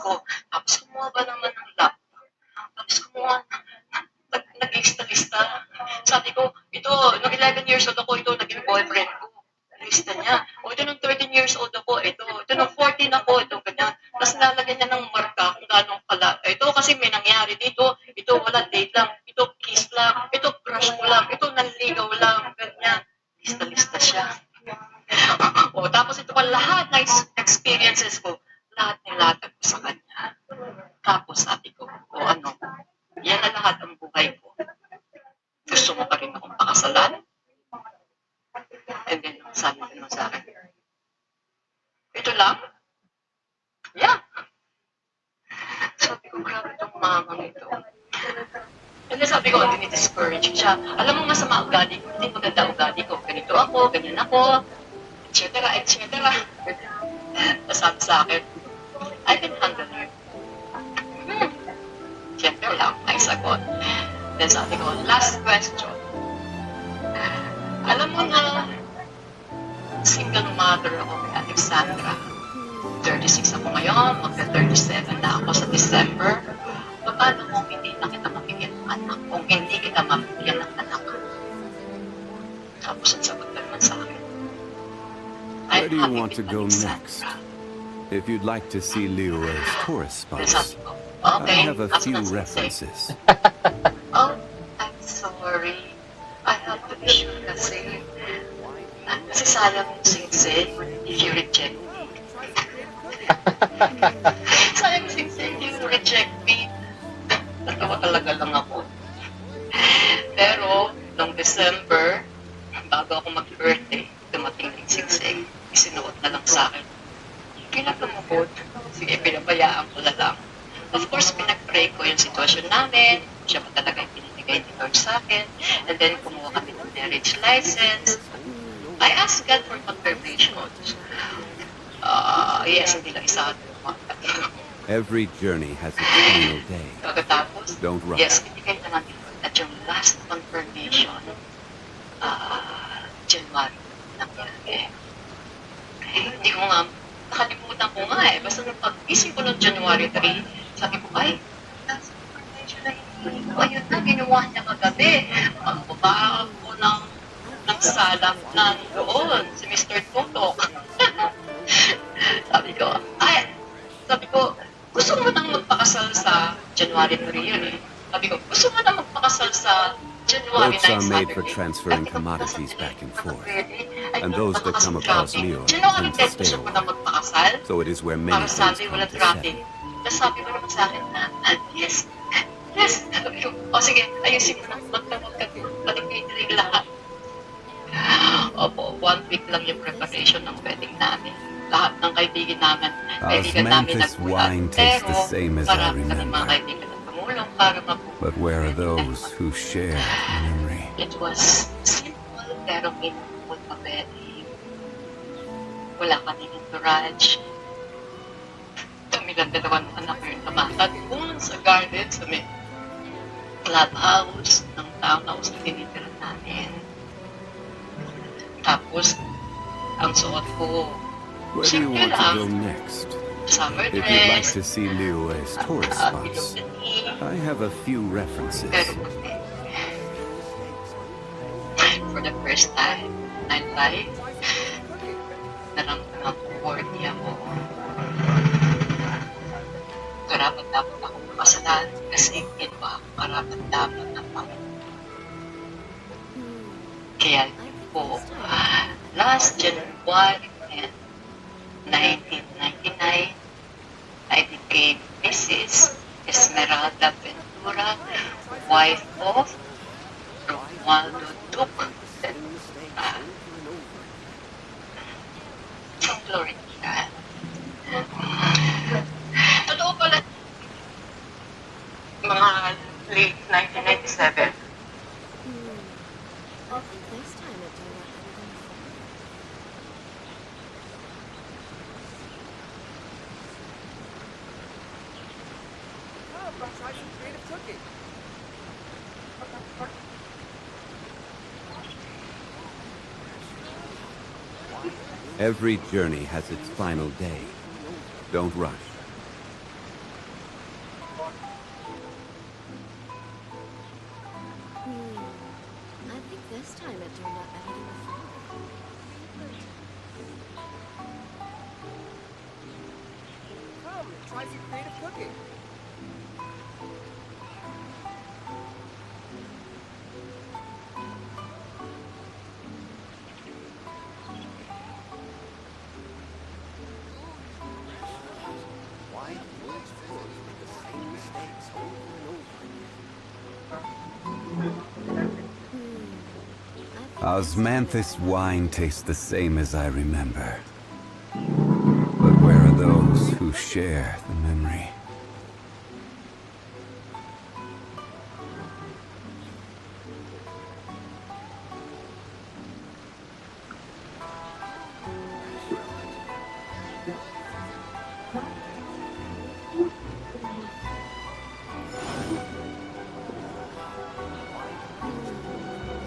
ko. Tapos kumuha ba naman ng laptop? Tapos kumuha, nag-lista-lista. Sabi ko, ito, nung 11 years old ako, ito, naging boyfriend ko. Lista niya. O ito, nung 13 years old ako, ito nung 14 ako, ito, ganyan. Tapos nalagyan niya ng marka kung gano'ng pala. Ito, kasi may nangyari dito. Ito, wala date lang. Ito, kiss lang. Ito, crush ko lang. Ito, nanligaw lang. Ganyan. Lista-lista siya. O, tapos ito pa lahat ng experiences ko. Lahat nilatag ko sa kanya. Tapos sabi ko, o ano, yan na lahat ang buhay ko. Gusto mo pa rin akong pakasalan? And then, sabi ko naman sa akin, ito lang? Yeah. Sabi ko, grabe itong mamang ito. And then sabi ko, discourage siya. Alam mo nga sa mga ugali ko, hindi maganda ugali ko. Ganito ako, ganyan ako, etc. Tapos sabi sa akin, I can handle you. Siyempre lang, ay sagot. Then sabi ko, last question. Alam mo na, single mother ako kay Alexandra. 36 ako ngayon, magka-37 na ako sa December. Paano kung hindi na kita mabigyan ng anak? Kung hindi kita mabigyan ng anak? Tapos ang sagot naman sa akin. Where do you want to go next? If you'd like to see Leroy's tourist spots, I have a few references. Oh, I'm sorry. I have to be sure kasi sayang yung singsing if you reject me. Sayang yung singsing if you reject me. Natawa talaga lang ako. Pero, noong December, bago ako mag-birthday, dumating yung singsing. Isinuot na lang sa akin. Pinatumukod. Sige, pinabayaan ko na lang. Of course, pinag-pray ko yung sitwasyon namin. Siya pa talaga yung pinibigay ni Lord sa akin. And then, kumuha kami ng marriage license. I asked God for confirmation. Yes, hindi lang isa. Every journey has its final day. Don't rush. Yes, binigay naman ni Lord at yung last confirmation, January nangyari. Hindi ko nga, nakalimutan ko nga eh. Basta nung pag-isip ko ng January 3, sabi ko, ay, last confirmation na hindi ko. Ayun na, ginawa niya kagabi. Magbabahan ko ng salap na doon, si Mr. Tutok. Sabi ko, gusto mo nang magpakasal sa January 3 yun eh. Sabi ko, gusto mo nang magpakasal sa January 9 Boats are made for transferring commodities back and forth, and those that come across Leo tend to stay away. So it is where many things come to settle. Tapos sabi mo naman sa akin na, yes. Sabi ko, sige, ayusin mo na, magka-paligay lahat. Opo, 1 week lang yung preparation ng wedding namin. Lahat ng kaibigan namin wine tastes the same as I remember. Para but where are those who share memory? It was simple pero meaningful pa wedding. Wala kaming entourage. Kami lang dalawang anak ko yung tumatagpon sa garden, sa may clubhouse ng townhouse na tinitira namin. Tapos, ang suot ko, where do you want to go next? Summer dress. If you'd like to see Leroy's tourist spots, I have a few references. For the first time in my life, naramdaman ko worthy ako. Karapat-dapat akong makasalan kasi ginawa ako karapat-dapat ng Panginoon. Kaya po, last January 1999, I became Mrs. Esmeralda Ventura, wife of Romualdo Duque. Glory to God. Totoo pala, mga late 1997, Every journey has its final day. Don't rush. I think this time it turned out better than before. Come, try some creative cooking. Why do world's poor make the same mistakes over and over again? Osmanthus wine tastes the same as I remember. But where are those who share the memory?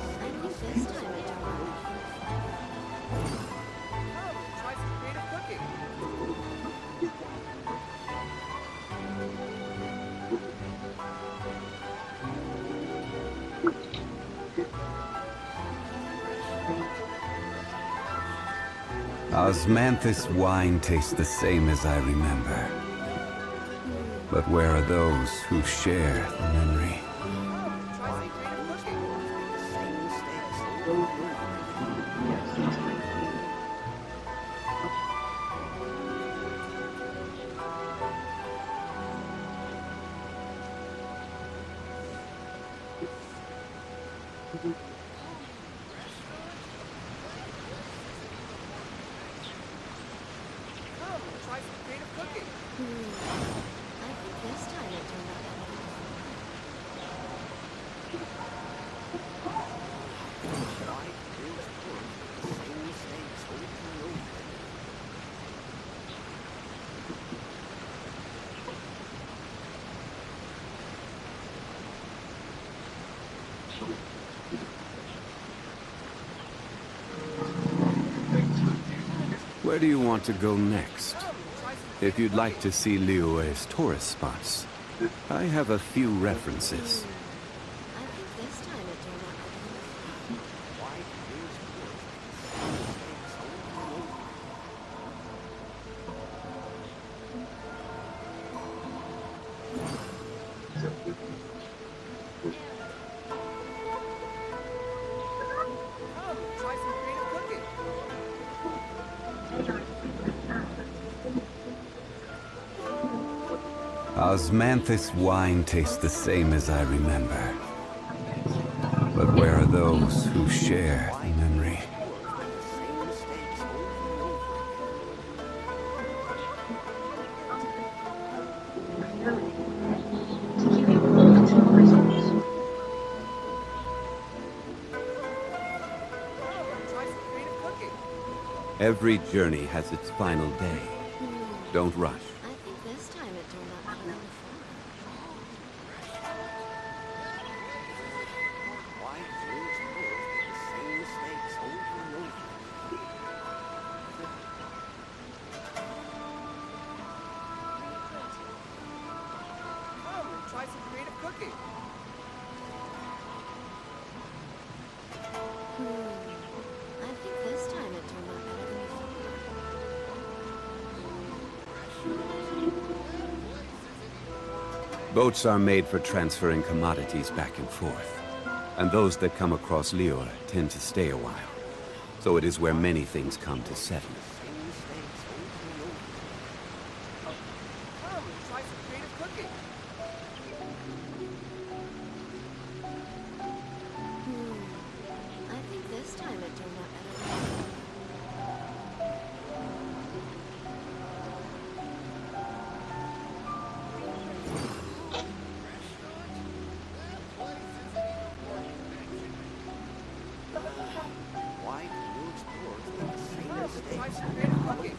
I think this time it turned out Come, try some creative cooking. Osmanthus wine tastes the same as I remember. But where are those who share the memory? Come, try some creative cooking. The same mistakes over and over again. Come, try some creative cooking. I think this time it turned out better than before. Why do world's poor make the same mistakes over and over again? Where do you want to go next? Come, try some If you'd like to see Liyue's tourist spots, I have a few references. I think this time it turned out better than before. why do world's poor make the same mistakes over and over again? Come, try some creative cooking. Osmanthus wine tastes the same as I remember. But where are those who share the memory? The same mistakes over and over again. Come, try some creative cooking. Every journey has its final day. Don't rush. I think this time it turned out better than before. Why do world's poor make the same mistakes over and over again? Come, try some creative cooking. I think this time it turned out better than before. Boats are made for transferring commodities back and forth. And those that come across Liyue tend to stay a while. So it is where many things come to settle. Same mistakes over and over again. Come, try some creative cooking. I think this time it turned out better than before. Why do world's poor make the same mistakes? Try some creative cooking.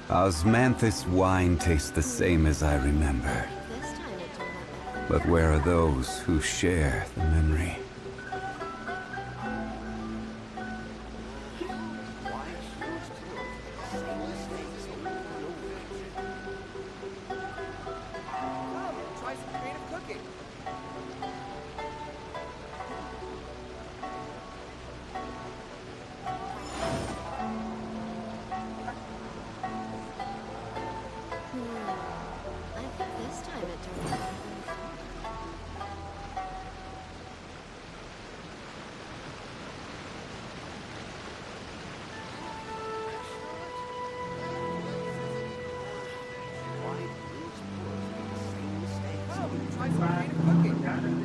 Osmanthus wine tastes the same as I remember. This time it turned out better than But where are those who share the memory?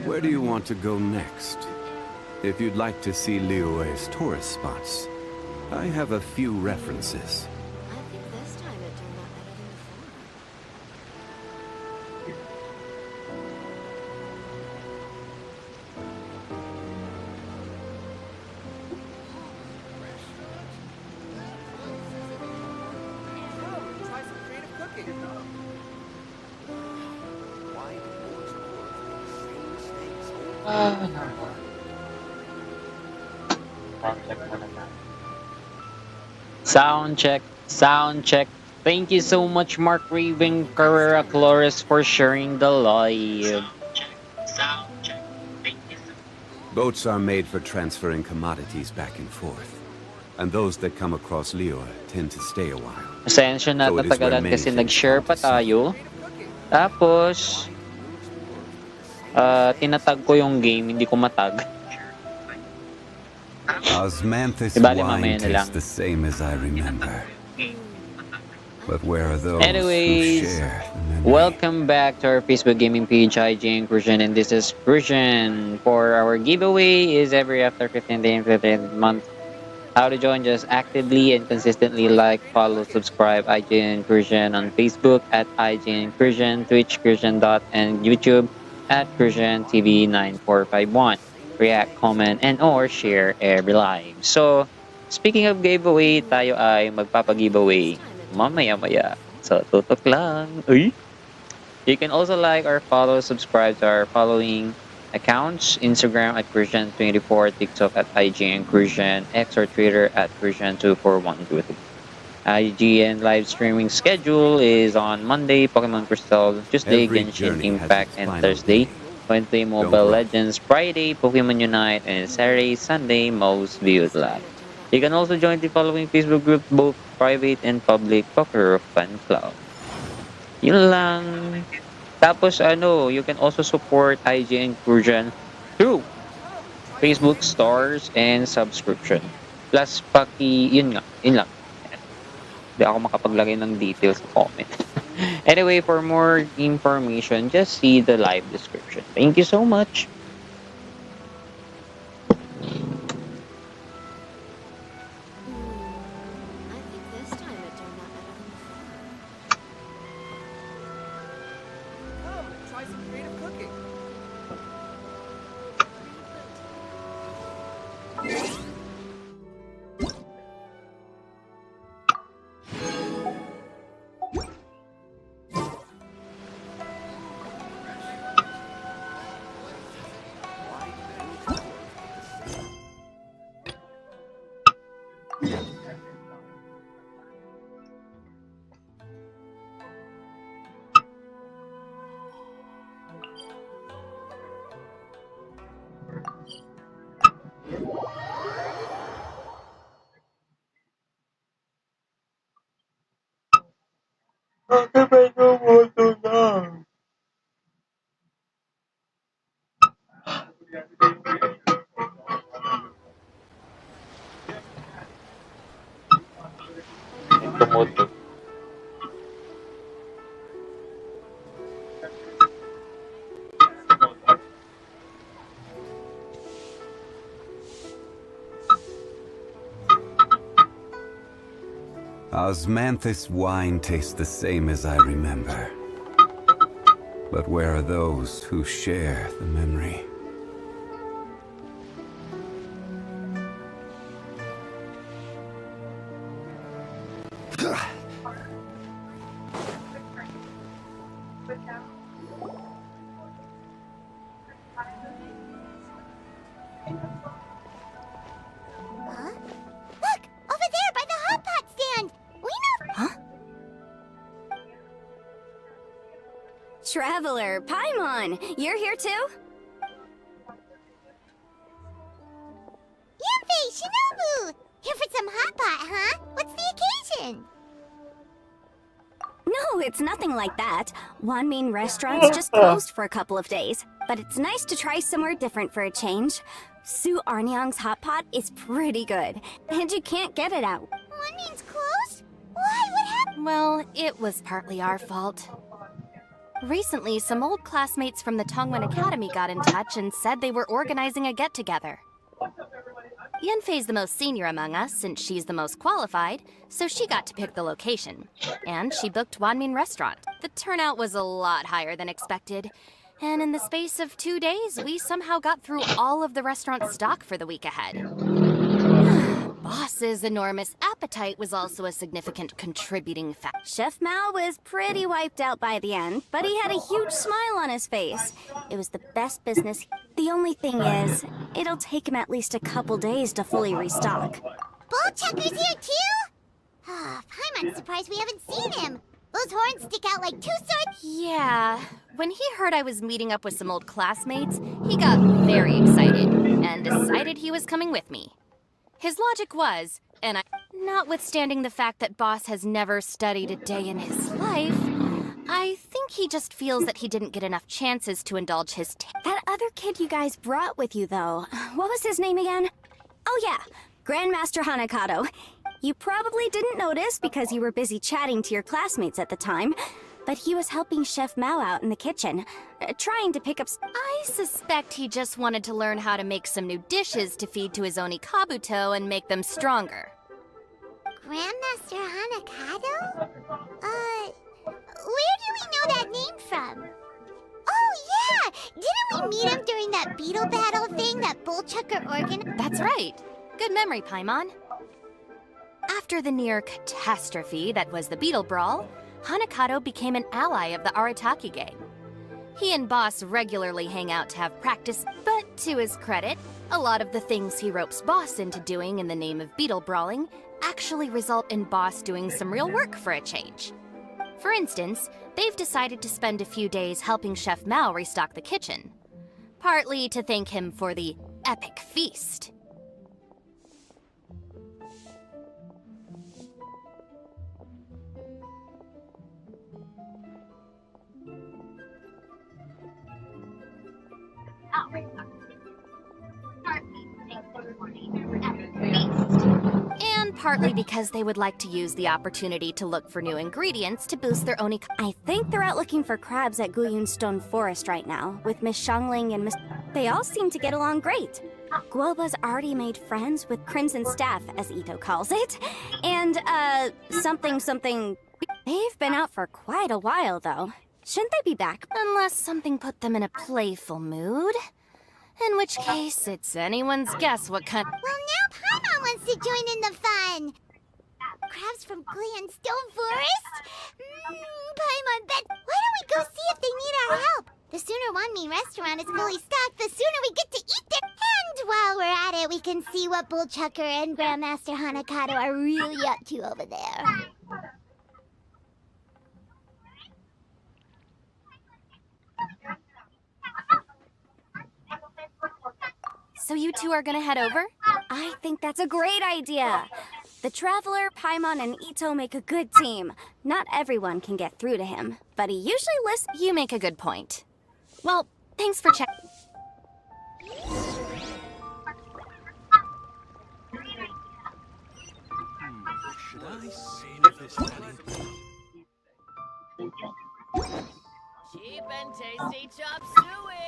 Where do you want to go next? If you'd like to see Liyue's tourist spots, I have a few references. I think this time it turned out better than before. Come, try some creative cooking. Why do boys and girls make the same mistakes over and over? Sound check, sound check. Thank you so much, Mark Raven Carrera Flores, for sharing the live. Boats are made for transferring commodities back and forth. And those that come across Liyue tend to stay a while. Pasensya na So it is where tatagalan many kasi things nag-share come pa to settle. tayo. Tapos, tinatag ko yung game, hindi ko matag. Osmanthus Ibali wine mamaya na lang. tastes the same as I remember. But where are those Anyways, who share the memory? welcome back to our Facebook gaming page, IGN Crucian, and this is Crucian. For our giveaway is every after 15 days, 15th month. How to join? Just actively and consistently like, follow, subscribe IGN Crucian on Facebook at IGN Crucian, Twitch Crucian and YouTube at Crucian TV 9451. React, comment, and or share every live. So, speaking of giveaway, tayo ay magpapag-giveaway mamaya-maya. So, tutok lang. Uy! You can also like or follow, subscribe to our following accounts: Instagram at Christian24, TikTok at IGN Christian, X or Twitter at Christian24123. IGN live streaming schedule is on Monday, Pokemon Crystal, Tuesday, Every Genshin journey has Impact, its and final Thursday, day. Wednesday, Don't Mobile rush. Legends, Friday, Pokemon Unite, and Saturday, Sunday, Most Viewed Live. You can also join the following Facebook groups, both private and public, Poker Fan Club. Yun lang. Tapos you can also support IGN Inclusion through Facebook stars and subscription. Plus, yun lang. Hindi ako makapaglagay ng details sa comment. Anyway, for more information, just see the live description. Thank you so much. I think this time it turned out better than before. Come, try some creative cooking. Tumutok. Osmanthus wine tastes the same as I remember. But where are those who share the memory? Huh? Look! Over there by the hot pot stand! We know— Huh? Traveler, Paimon, you're here too? Yummy! Shinobu! Here for some hot pot, huh? What's the occasion? No, it's nothing like that. Wanmin restaurant's just closed for a couple of days, but it's nice to try somewhere different for a change. Su Arnyang's hot pot is pretty good, and you can't get it out. One means closed? Why? What happened? Well, it was partly our fault. Recently, some old classmates from the Tongwen Academy got in touch and said they were organizing a get-together. Yenfei's the most senior among us, since she's the most qualified, so she got to pick the location. And she booked Wanmin Restaurant. The turnout was a lot higher than expected. And in the space of 2 days, we somehow got through all of the restaurant's stock for the week ahead. Boss's enormous appetite was also a significant contributing factor. Chef Mao was pretty wiped out by the end, but he had a huge smile on his face. It was the best business. The only thing is, it'll take him at least a couple days to fully restock. Bullchucker's here too? Paimon's surprised we haven't seen him. Those horns stick out like two swords. Yeah, when he heard I was meeting up with some old classmates, he got very excited and decided he was coming with me. His logic was, notwithstanding the fact that Boss has never studied a day in his life, I think he just feels that he didn't get enough chances to indulge his That other kid you guys brought with you, though, what was his name again? Oh yeah, Grandmaster Hanakato. You probably didn't notice because you were busy chatting to your classmates at the time, but he was helping Chef Mao out in the kitchen, trying to pick up... I suspect he just wanted to learn how to make some new dishes to feed to his Oni Kabuto and make them stronger. Grandmaster Hanakato? Where do we know that name from? Oh yeah! Didn't we meet him during that beetle battle thing that Bullchucker organized? That's right. Good memory, Paimon. After the near catastrophe that was the Beetle Brawl, Hanakato became an ally of the Arataki gang. He and Boss regularly hang out to have practice, but to his credit, a lot of the things he ropes Boss into doing in the name of beetle brawling actually result in Boss doing some real work for a change. For instance, they've decided to spend a few days helping Chef Mao restock the kitchen, partly to thank him for the epic feast. And partly because they would like to use the opportunity to look for new ingredients to boost their Oni... I think they're out looking for crabs at Guyun Stone Forest right now, with Miss Shangling and Miss... They all seem to get along great. Guoba's already made friends with Crimson Staff, as Ito calls it, and, something... They've been out for quite a while, though. Shouldn't they be back? Unless something put them in a playful mood. In which case, it's anyone's guess what kind... Well, now Paimon wants to join in the fun. Crabs from Guyun Stone Forest? Paimon bet. Why don't we go see if they need our help? The sooner Wanmin Restaurant is fully stocked, the sooner we get to eat there. And while we're at it, we can see what Bullchucker and Grandmaster Hanakato are really up to over there. So you two are gonna head over? I think that's a great idea. The Traveler, Paimon, and Ito make a good team. Not everyone can get through to him, but he usually listens. You make a good point. Well, thanks for checking. Should I save this money? Cheap and tasty chop suey!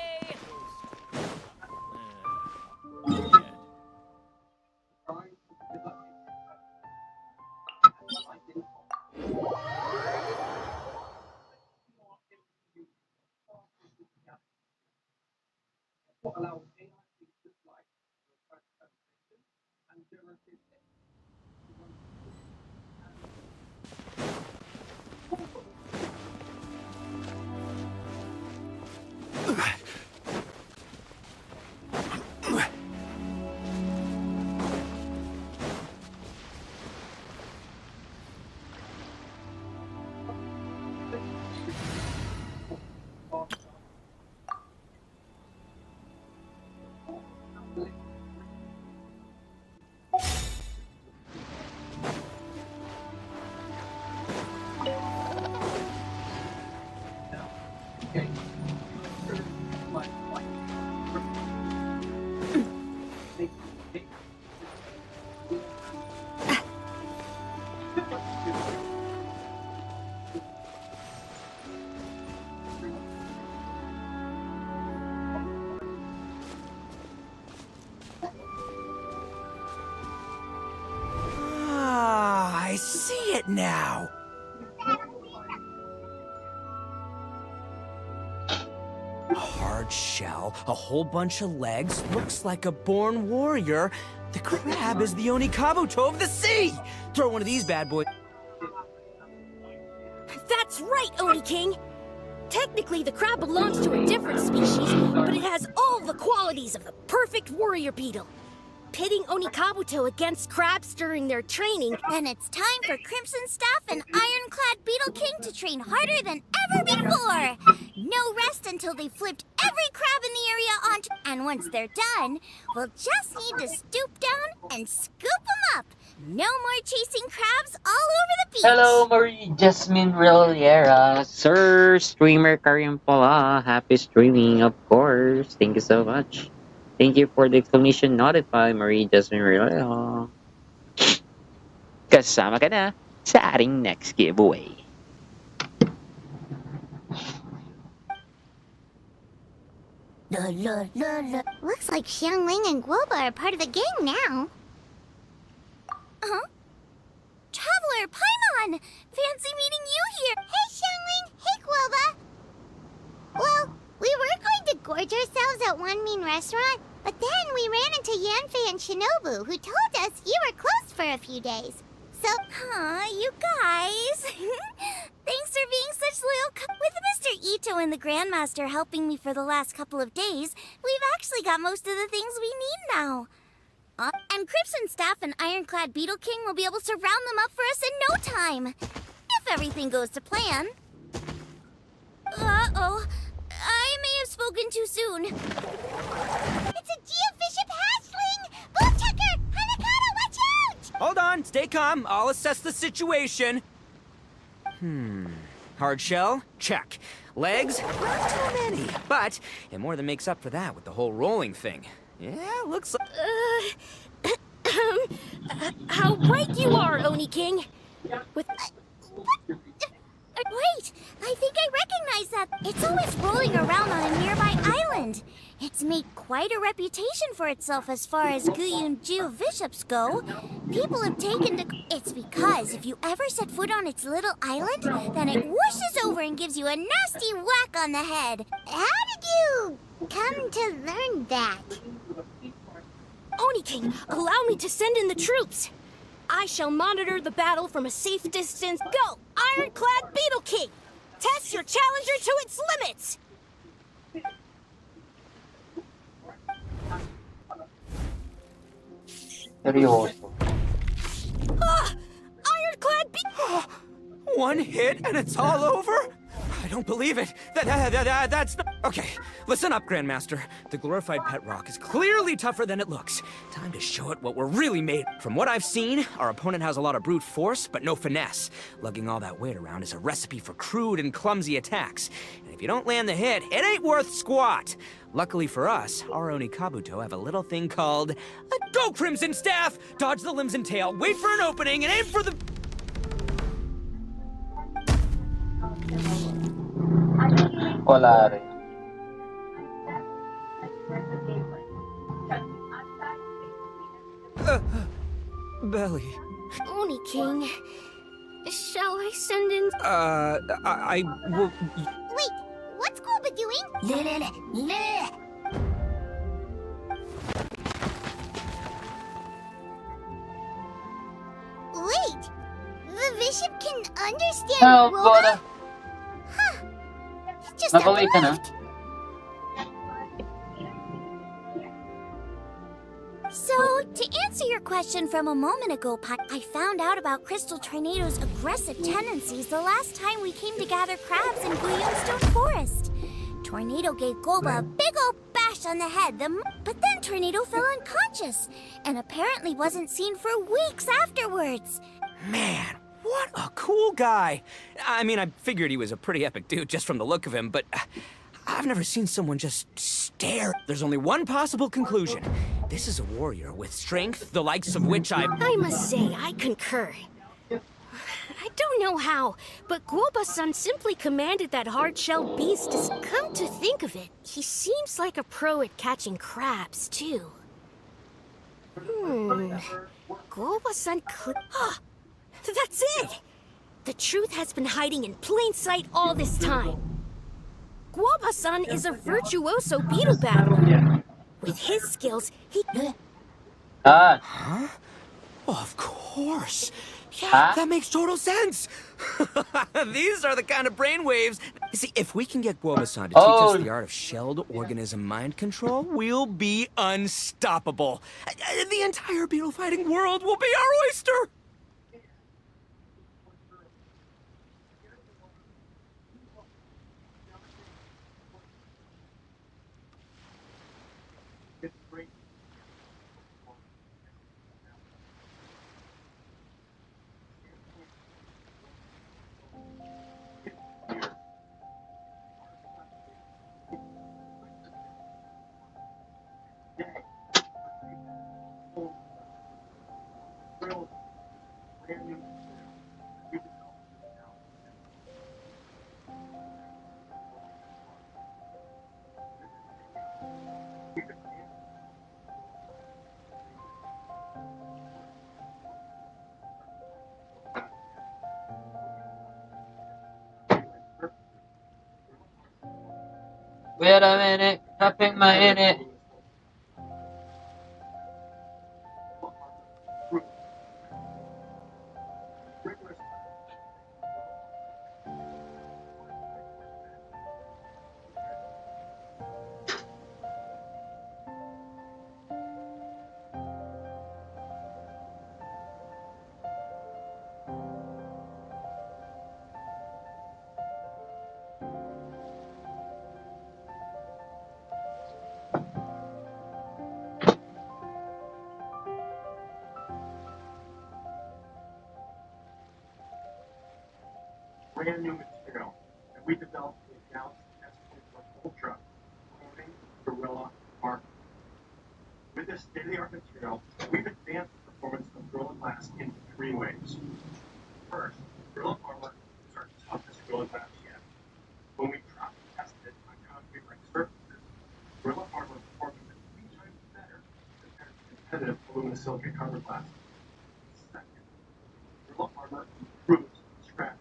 it now! A hard shell, a whole bunch of legs, looks like a born warrior. The crab is the Onikabuto of the sea! Throw one of these bad boys. That's right, Oni King! Technically, the crab belongs to a different species, but it has all the qualities of the perfect warrior beetle. Pitting Onikabuto against crabs during their training, And it's time for Crimson Staff and Ironclad Beetle King to train harder than ever before! No rest until they've flipped every crab in the area onto... And once they're done, we'll just need to stoop down and scoop them up! No more chasing crabs all over the beach! Hello, Marie Jasmine Reliera. Sir, streamer Karim Pola. Happy streaming, of course. Thank you so much. Thank you for the exclamation notify, Marie Jasmine Reliera. Kasama ka na sa ating next giveaway. Looks like Xiangling and Guoba are part of the gang now. Huh? Traveler, Paimon! Fancy meeting you here! Hey, Xiangling! Hey, Guoba! Well, we were going to gorge ourselves at One Mean Restaurant, but then we ran into Yanfei and Shinobu, who told us you were closed for a few days. So, you guys. Thanks for being such loyal With Mr. Ito and the Grandmaster helping me for the last couple of days, we've actually got most of the things we need now. And Crimson Staff and Ironclad Beetle King will be able to round them up for us in no time. If everything goes to plan. Uh-oh. I may have spoken too soon. It's a geofiship hatchling! Bullchecker! Hanakata, watch out! Hold on, stay calm. I'll assess the situation. Hard shell? Check. Legs? Not too many. But it more than makes up for that with the whole rolling thing. Yeah, looks like... how right you are, Oni King! With... Wait! I think I recognize that. It's always rolling around on a nearby island. It's made quite a reputation for itself as far as Guyun geofiships go. People have taken to... It's because if you ever set foot on its little island, then it whooshes over and gives you a nasty whack on the head. How did you come to learn that? Oni King, allow me to send in the troops! I shall monitor the battle from a safe distance. Go, Ironclad Beetle King! Test your challenger to its limits! Ironclad Beetle... One hit and it's all over? I don't believe it. That's not... Okay, listen up, Grandmaster. The glorified pet rock is clearly tougher than it looks. Time to show it what we're really made. From what I've seen, our opponent has a lot of brute force, but no finesse. Lugging all that weight around is a recipe for crude and clumsy attacks. And if you don't land the hit, it ain't worth squat. Luckily for us, our Onikabuto have a little thing called a Go Crimson Staff! Dodge the limbs and tail, wait for an opening, and aim for the... Wala rin. Belly. Oni King, shall I send in... I will... Wait, what's Guoba doing? Wait, the bishop can understand Guoba? Huh. Just up Nakauwi ka na? left. So, to answer your question from a moment ago, I found out about Crystal Tornado's aggressive tendencies the last time we came to gather crabs in Guyunstone Forest. Tornado gave Guoba a big old bash on the head, but then Tornado fell unconscious, and apparently wasn't seen for weeks afterwards. Man, what a cool guy. I mean, I figured he was a pretty epic dude just from the look of him, but I've never seen someone just stare. There's only one possible conclusion. This is a warrior with strength, the likes of which I must say, I concur. I don't know how, but Guoba-san simply commanded that hard-shell beast to... Come to think of it, he seems like a pro at catching crabs, too. Guoba-san... That's it! The truth has been hiding in plain sight all this time. Guoba-san is a virtuoso beetle battler. With his skills, he... Ah. Huh? Oh, of course. Yeah, Huh? that makes total sense. These are the kind of brainwaves. See, if we can get Guoba-san to teach us the art of shelled organism mind control, we'll be unstoppable. The entire beetle fighting world will be our oyster. Wait a minute, tapping my minute. Brand new material that we developed for the Galaxy S24 Ultra, cloning Gorilla Armor. With this state-of-the-art material, we've advanced the performance of Gorilla Glass in 3 ways. First, Gorilla Armor is our toughest Gorilla Glass yet. When we drop tested it on concrete-like surfaces, Gorilla Armor performs 3 times better compared to competitive aluminum silicate cover glass. Second, Gorilla Armor improves scratch.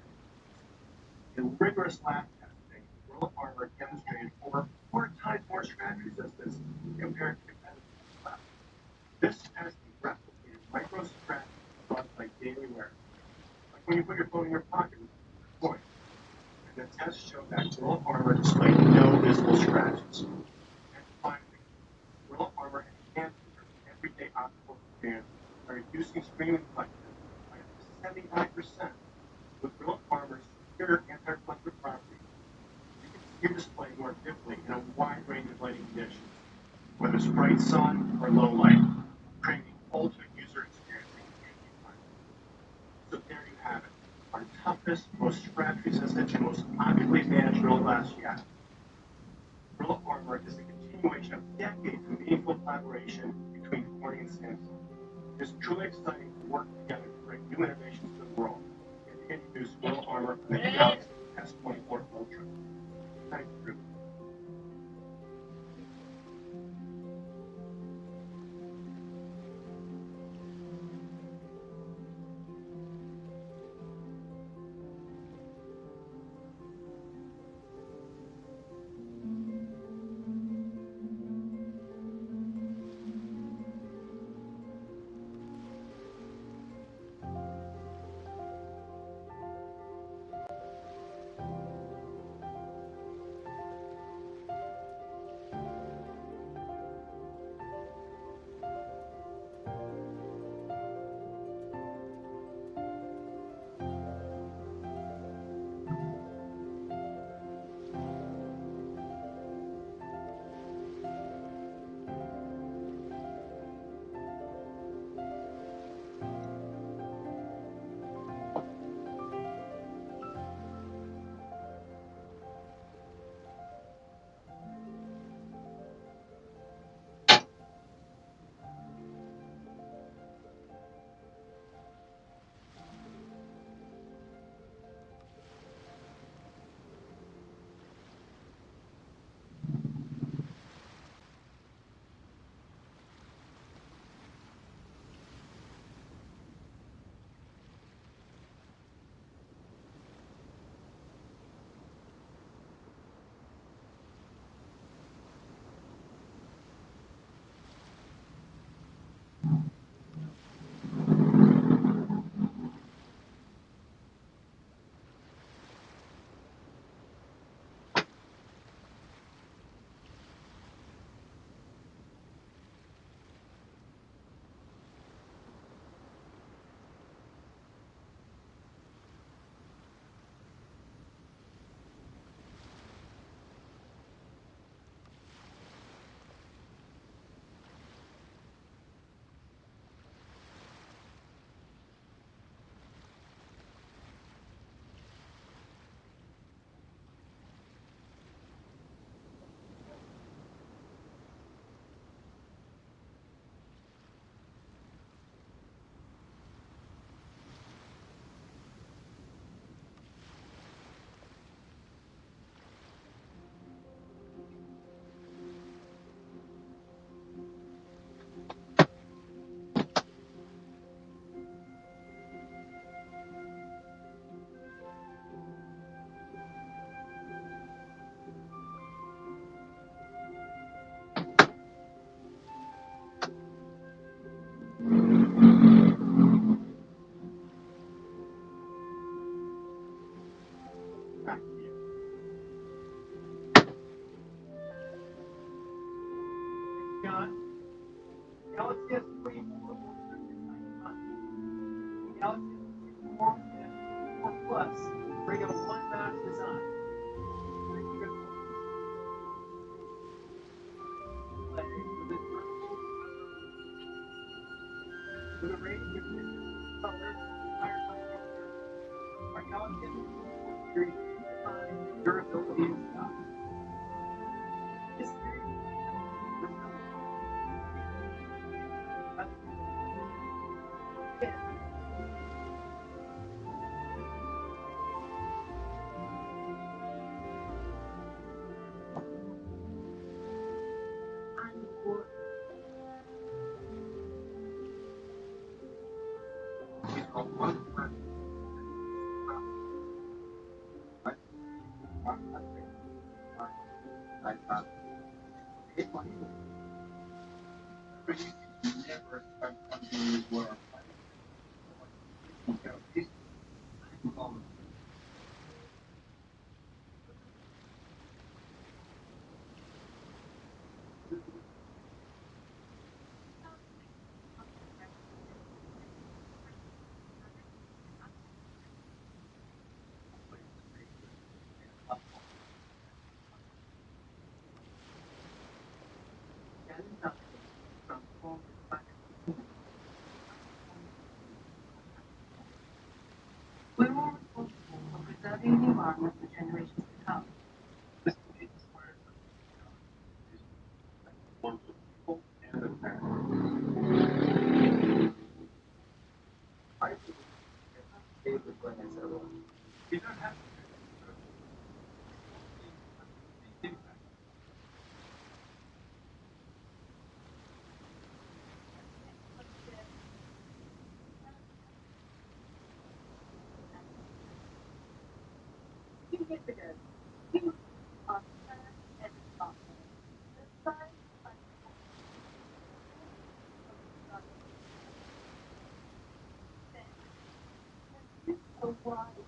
In rigorous lab testing, Gorilla Armor demonstrated over 4 times more scratch resistance compared to competitive glass. This has the replicated micro scratch caused by daily wear, like when you put your phone in your pocket with a coin. And the tests showed that Gorilla Armor displayed no visible scratches. And finally, Gorilla Armor enhances your everyday optical experience by reducing screen reflections by up to 79%. With Gorilla Armor's superior anti-reflective properties, you can see your display more vividly in a wide range of lighting conditions, whether it's bright sun or low light, creating the ultimate user experience in any environment. So there you have it, our toughest, most scratch-resistant, and most optically advanced Gorilla Glass yet. Gorilla Armor is a continuation of decades of meaningful collaboration between Corning and Samsung. It's truly exciting to work together to bring new innovations to the world and introduce Gorilla Armor on the Galaxy S24 Ultra. Thank you. galaxy has 24 orbiters inside the sun. The galaxy has 24 and 24 plus bring a one mass design. Play with its vertical with a range of different colors and higher temperatures. Our galaxy has 24 series design, durability, and style. This series is We're all responsible for preserving the environment for generations to come. this belief inspires us both the people and the planet. I believe you don't have to do this. Impact. Few years ago, people are sad and responsible. The sign of a wide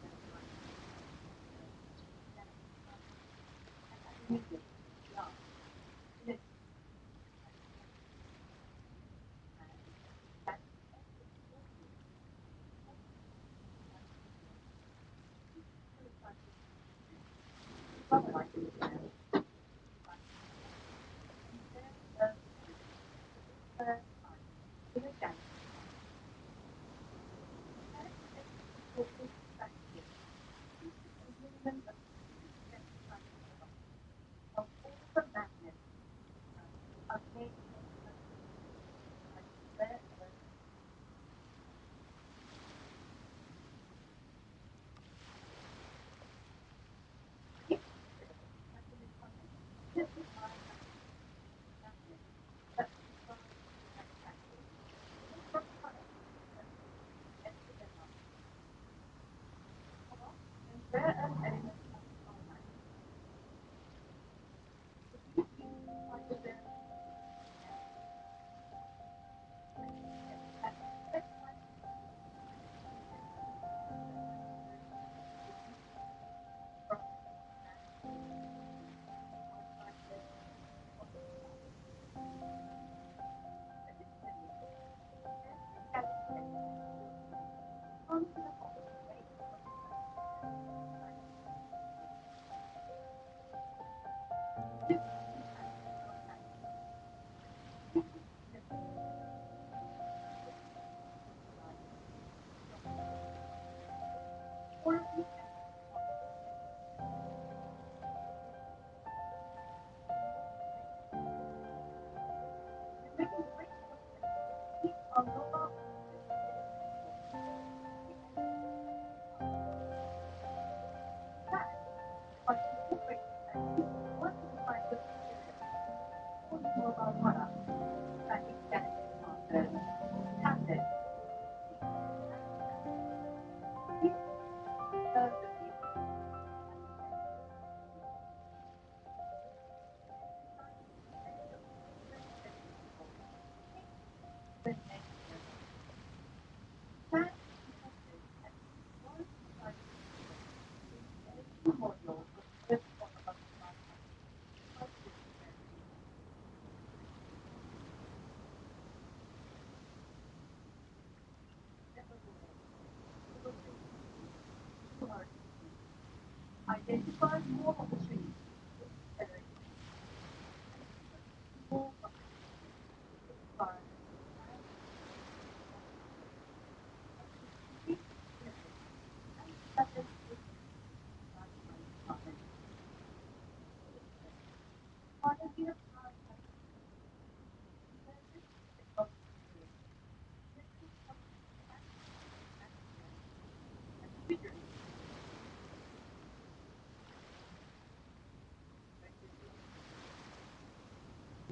The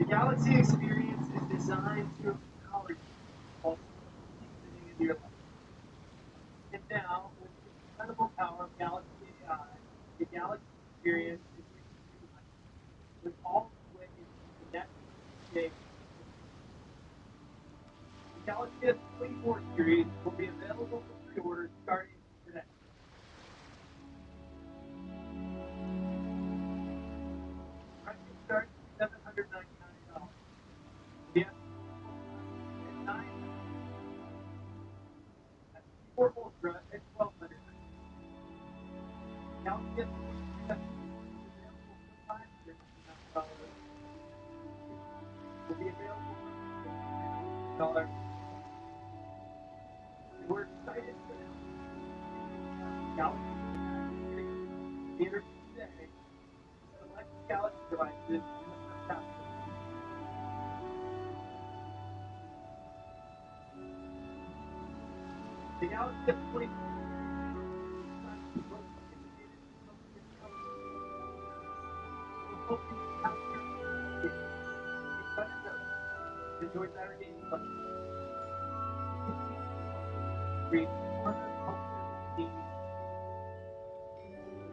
Galaxy experience is designed to empower you while sitting in your life. And now, with the incredible power of Galaxy AI, the Galaxy experience is redefined with all the ways to connect, create, the Galaxy S24 series will be available for pre-order starting today. Pricing starts at $799. The S9 S4 Ultra at $1,299. Galaxy S23 $599. Will be available for $699. We're excited to announce Galaxy theater today. Select Galaxy devices in the first half of the Galaxy S23 will help you capture enjoy better gameplay. Create further functions.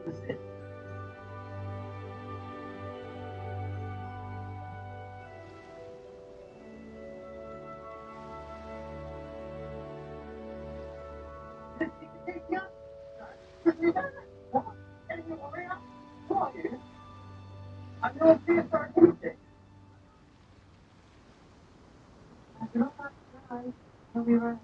Assist. I'm going to see if our Tuesday. I'll be right.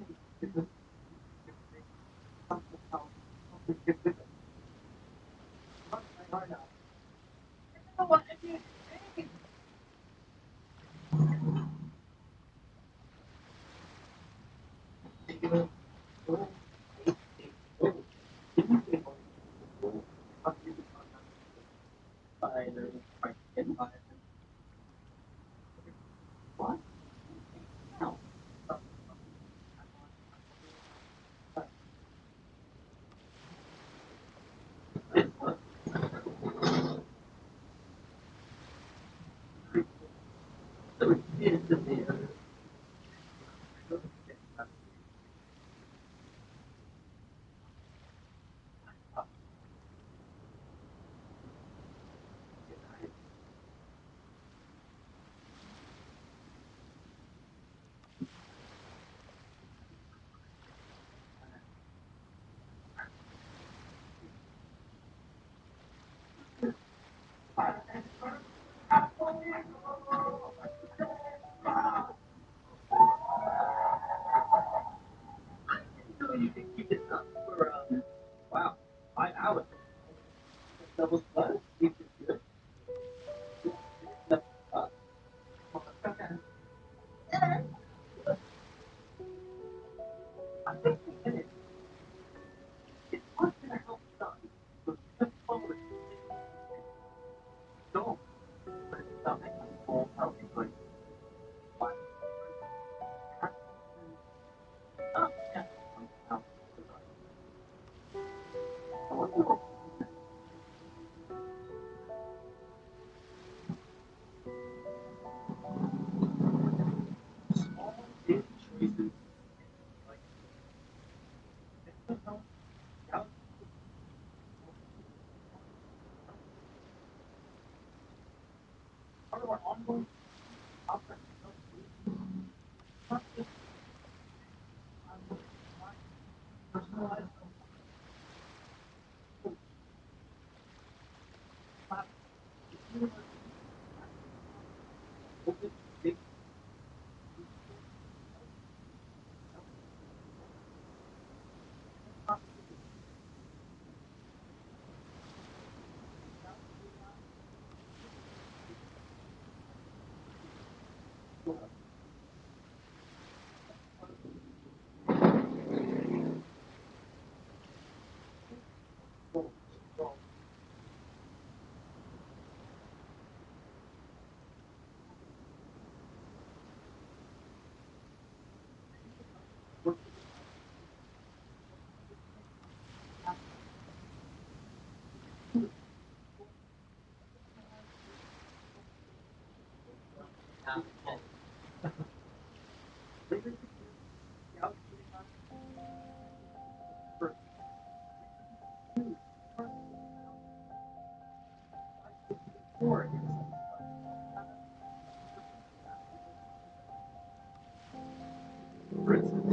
For instance,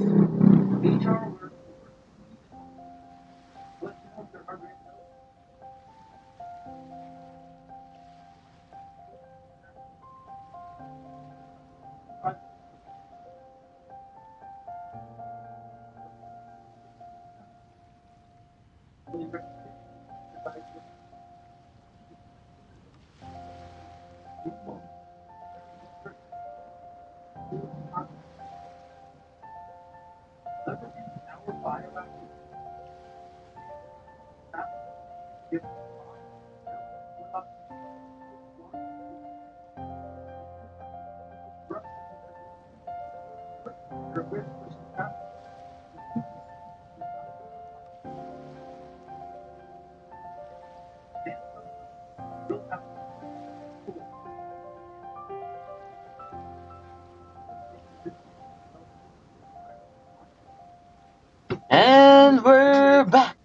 HR alert. Let you know if they're hard to And we're back.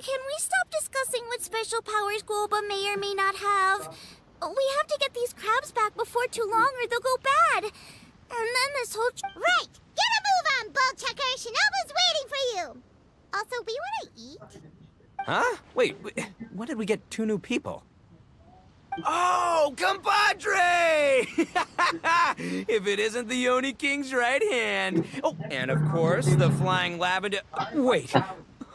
Can we stop discussing what special powers Guoba may or may not have? We have to get these crabs back before too long or they'll go bad. And then this whole... Right! Get a move on, Bullchucker! Shinobu's waiting for you! Also, we want to eat? Huh? Wait, when did we get 2 new people? Oh, compadre! If it isn't the Oni King's right hand. Oh, and of course, the flying lavender... Wait.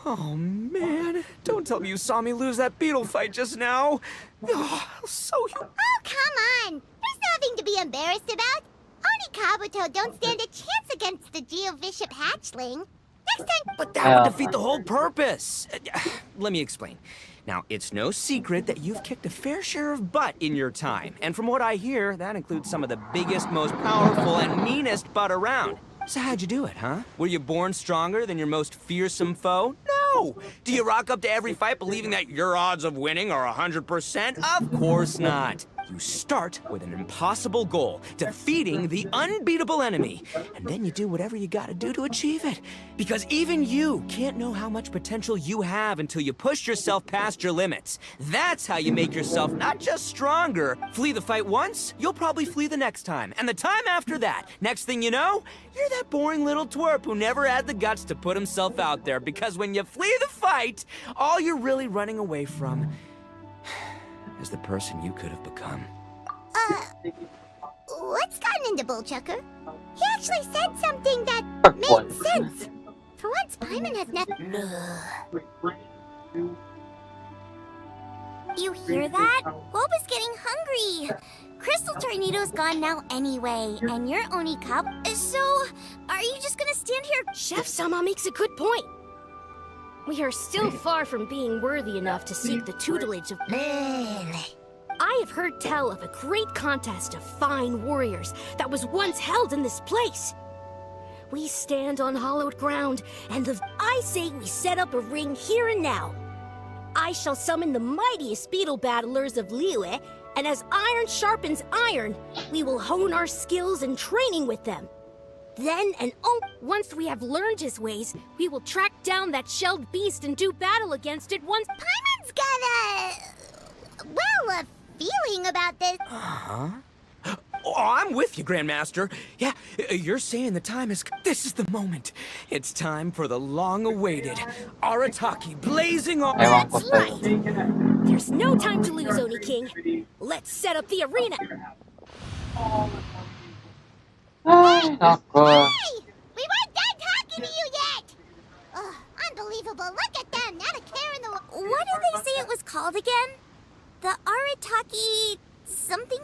Oh, man. Don't tell me you saw me lose that beetle fight just now. Oh, Oh, come on! There's nothing to be embarrassed about. Oni Kabuto don't stand a chance against the Geovishap hatchling. Next time... But that would defeat the whole purpose. Let me explain. Now, it's no secret that you've kicked a fair share of butt in your time. And from what I hear, that includes some of the biggest, most powerful, and meanest butt around. So how'd you do it, huh? Were you born stronger than your most fearsome foe? No! Do you rock up to every fight believing that your odds of winning are 100%? Of course not. You start with an impossible goal, defeating the unbeatable enemy. And then you do whatever you gotta do to achieve it. Because even you can't know how much potential you have until you push yourself past your limits. That's how you make yourself not just stronger. Flee the fight once, you'll probably flee the next time. And the time after that. Next thing you know, you're that boring little twerp who never had the guts to put himself out there. Because when you flee the fight, all you're really running away from is the person you could have become. What's gotten into Bullchucker? He actually said something that made sense. For once, Paimon has nothing... You hear that? Guoba's getting hungry. Crystal Tornado's gone now anyway, and you're Oni Cup. So, are you just gonna stand here? Chef Sama makes a good point. We are still far from being worthy enough to seek the tutelage of... I have heard tell of a great contest of fine warriors that was once held in this place. We stand on hallowed ground, and I say we set up a ring here and now. I shall summon the mightiest beetle battlers of Liyue, and as iron sharpens iron, we will hone our skills and training with them. Then once we have learned his ways, we will track down that shelled beast and do battle against it once... Paimon's got a feeling about this. Uh-huh. Oh, I'm with you, Grandmaster. Yeah, you're saying the time is... This is the moment. It's time for the long-awaited Arataki blazing on... That's right. There's no time to lose, Oni King. Let's set up the arena. Hey! We weren't done talking to you yet! Ugh, unbelievable. Look at them. Not a care in the... What did they say it was called again? The Arataki... something?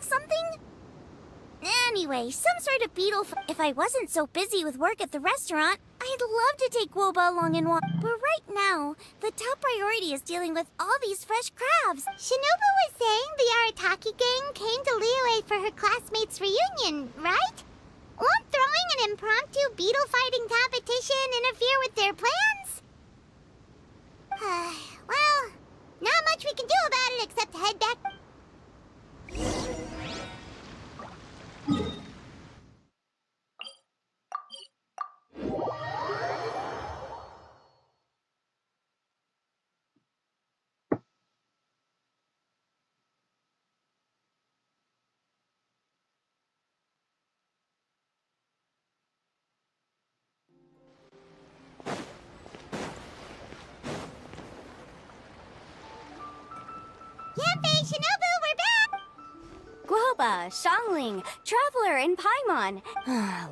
Anyway, some sort of beetle... If I wasn't so busy with work at the restaurant, I'd love to take Guoba along and walk. But right now, the top priority is dealing with all these fresh crabs. Shinobu was saying the Arataki gang came to Liyue for her classmates' reunion, right? Won't throwing an impromptu beetle fighting competition interfere with their plans? Well, not much we can do about it except head back. Yanfei, Shinobu, we're back! Guoba, Xiangling, Traveler, and Paimon.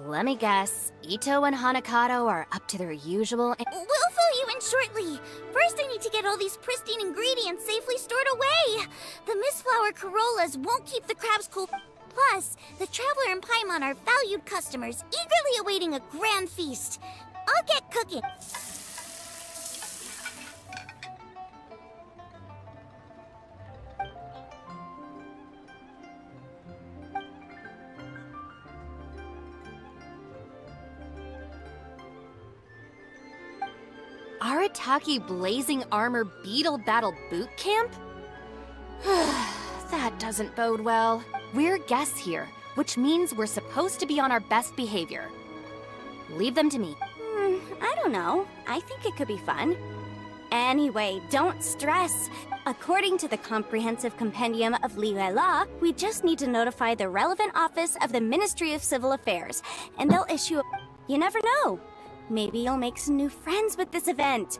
Let me guess. Ito and Hanakato are up to their usual. We'll fill you in shortly. First, I need to get all these pristine ingredients safely stored away. The Mistflower Corollas won't keep the crabs cool. Plus, the Traveler and Paimon are valued customers, eagerly awaiting a grand feast. I'll get cooking. Arataki Blazing Armor Beetle Battle Boot Camp? That doesn't bode well. We're guests here, which means we're supposed to be on our best behavior. Leave them to me. I don't know. I think it could be fun. Anyway, don't stress. According to the Comprehensive Compendium of Liyue Law, we just need to notify the relevant office of the Ministry of Civil Affairs, and they'll issue a... You never know. Maybe you'll make some new friends with this event.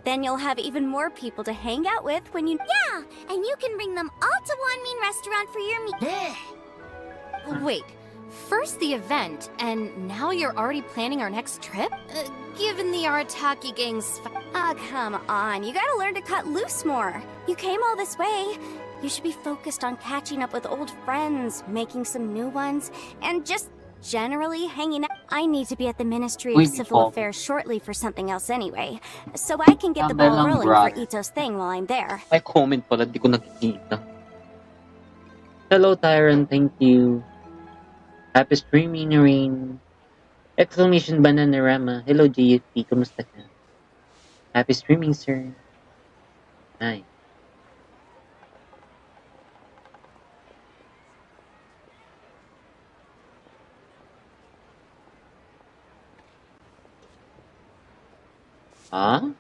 Then you'll have even more people to hang out with when you... Yeah, and you can bring them all to Wanmin Restaurant for your meet. Wait, first the event, and now you're already planning our next trip? Given the Arataki gang's... Come on. You gotta learn to cut loose more. You came all this way. You should be focused on catching up with old friends, making some new ones, and just generally hanging out. I need to be at the Ministry of Civil Affairs shortly for something else anyway, so I can get the ball rolling for Ito's thing while I'm there. May comment pala, di ko nakikita. Hello, Tyron. Thank you. Happy streaming, Rain. Exclamation Bananarama. Hello, JFP. Kamusta ka? Happy streaming, sir. Hi. Huh?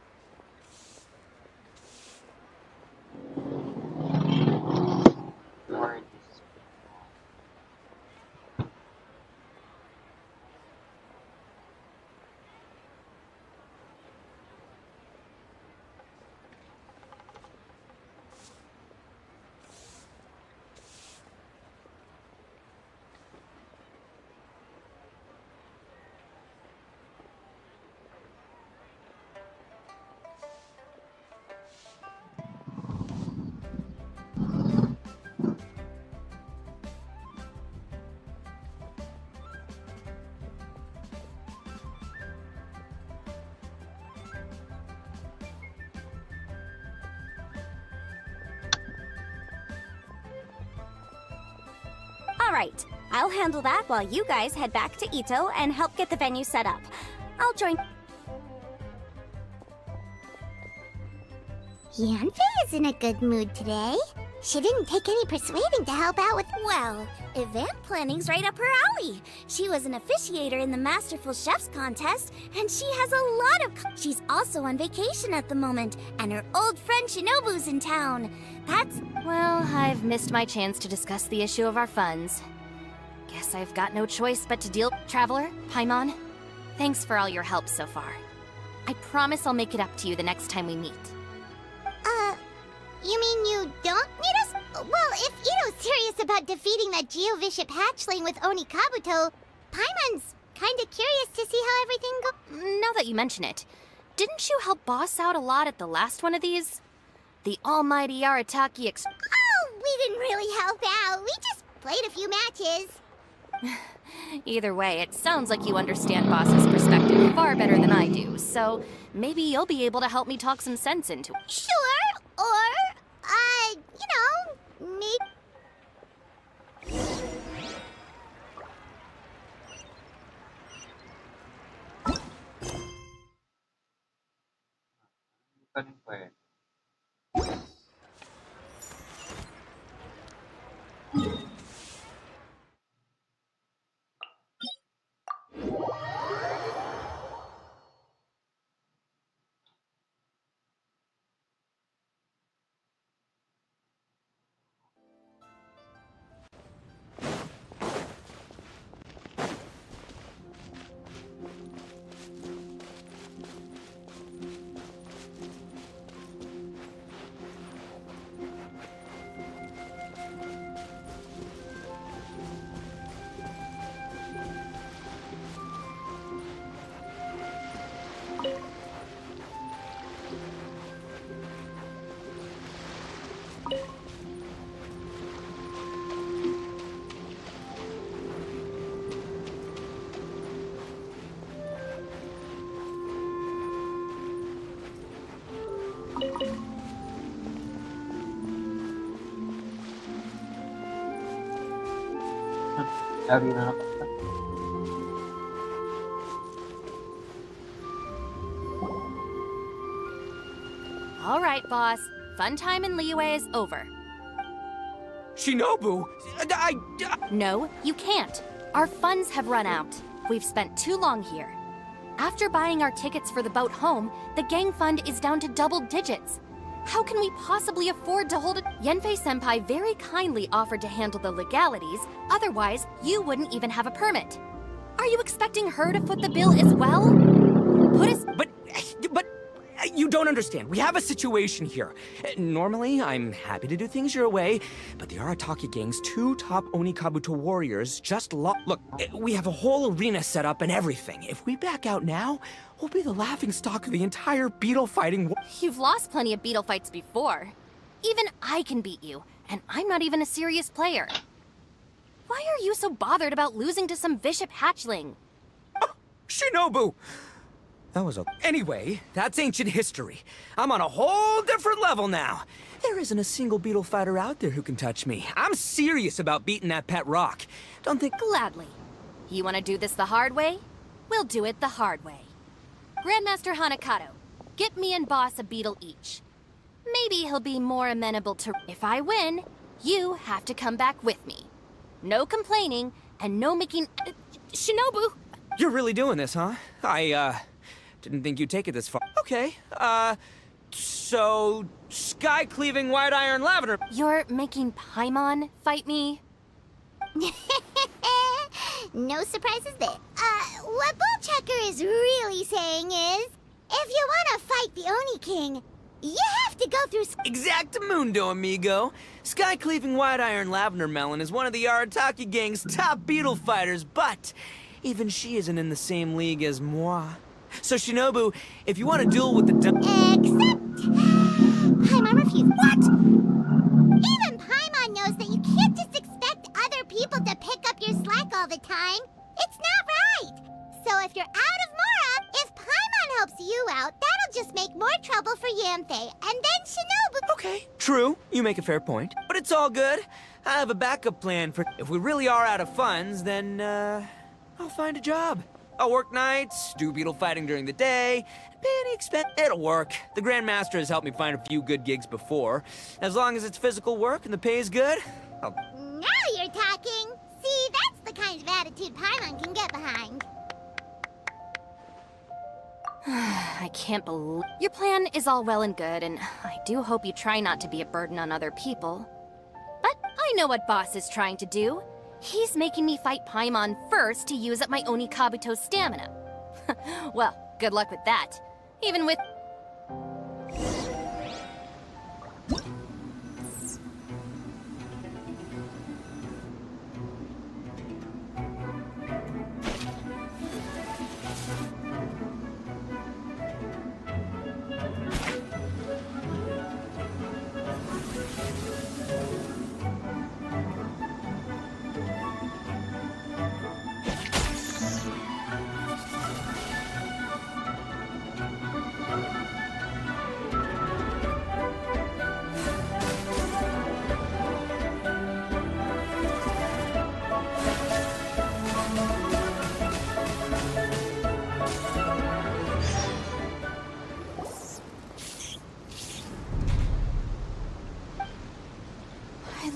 Alright, I'll handle that while you guys head back to Ito and help get the venue set up. I'll join... Yanfei is in a good mood today. She didn't take any persuading to help out with... Well, event planning's right up her alley. She was an officiator in the Masterful Chefs contest, and she has a lot of... She's also on vacation at the moment, and her old friend Shinobu's in town. That's... Well, I've missed my chance to discuss the issue of our funds. Guess I've got no choice but to deal... Traveler, Paimon, thanks for all your help so far. I promise I'll make it up to you the next time we meet. You mean you don't need us? Well, if Ito's serious about defeating that Geovishap hatchling with Oni Kabuto, Paimon's kinda curious to see how everything goes. Now that you mention it, didn't you help boss out a lot at the last one of these? The almighty Arataki Oh, we didn't really help out. We just played a few matches. Either way, it sounds like you understand Boss's perspective far better than I do, so maybe you'll be able to help me talk some sense into it. Sure, or, you know, maybe... Garena. All right, boss. Fun time in Liyue is over. Shinobu, No, you can't. Our funds have run out. We've spent too long here. After buying our tickets for the boat home, the gang fund is down to double digits. How can we possibly afford to hold it? Yenfei-senpai very kindly offered to handle the legalities, otherwise you wouldn't even have a permit. Are you expecting her to foot the bill as well? Put us- But you don't understand. We have a situation here. Normally, I'm happy to do things your way, but the Arataki gang's 2 top Onikabuto warriors just Look, we have a whole arena set up and everything. If we back out now, we'll be the laughingstock of the entire beetle fighting war. You've lost plenty of beetle fights before. Even I can beat you, and I'm not even a serious player. Why are you so bothered about losing to some bishop hatchling? Shinobu! That was a... Anyway, that's ancient history. I'm on a whole different level now. There isn't a single beetle fighter out there who can touch me. I'm serious about beating that pet rock. Don't think... Gladly. You want to do this the hard way? We'll do it the hard way. Grandmaster Hanakato, get me and Boss a beetle each. Maybe he'll be more amenable to... If I win, you have to come back with me. No complaining, and no making... Shinobu! You're really doing this, huh? Didn't think you'd take it this far. Okay, so... Sky-cleaving white iron lavender... You're making Paimon fight me? No surprises there. What Bullchecker is really saying is, if you want to fight the Oni King, you have to go through... Exactamundo, amigo. Sky-cleaving white iron lavender melon is one of the Arataki gang's top beetle fighters, but even she isn't in the same league as moi. So, Shinobu, if you want to duel with the Except... Paimon refused. What? Even Paimon knows that you can't just expect other people to pick up your slack all the time. It's not right. So if you're out of Mora, if Paimon helps you out, that'll just make more trouble for Yanfei, and then Shinobu... Okay, true. You make a fair point. But it's all good. I have a backup plan for... If we really are out of funds, then, I'll find a job. I'll work nights, do beetle fighting during the day, pay any expense. It'll work. The Grandmaster has helped me find a few good gigs before. As long as it's physical work and the pay is good, I'll... Now you're talking. See, that's the kind of attitude Paimon can get behind. I can't believe... Your plan is all well and good, and I do hope you try not to be a burden on other people. But I know what Boss is trying to do. He's making me fight Paimon first to use up my Onikabuto stamina. Well, good luck with that. Even with...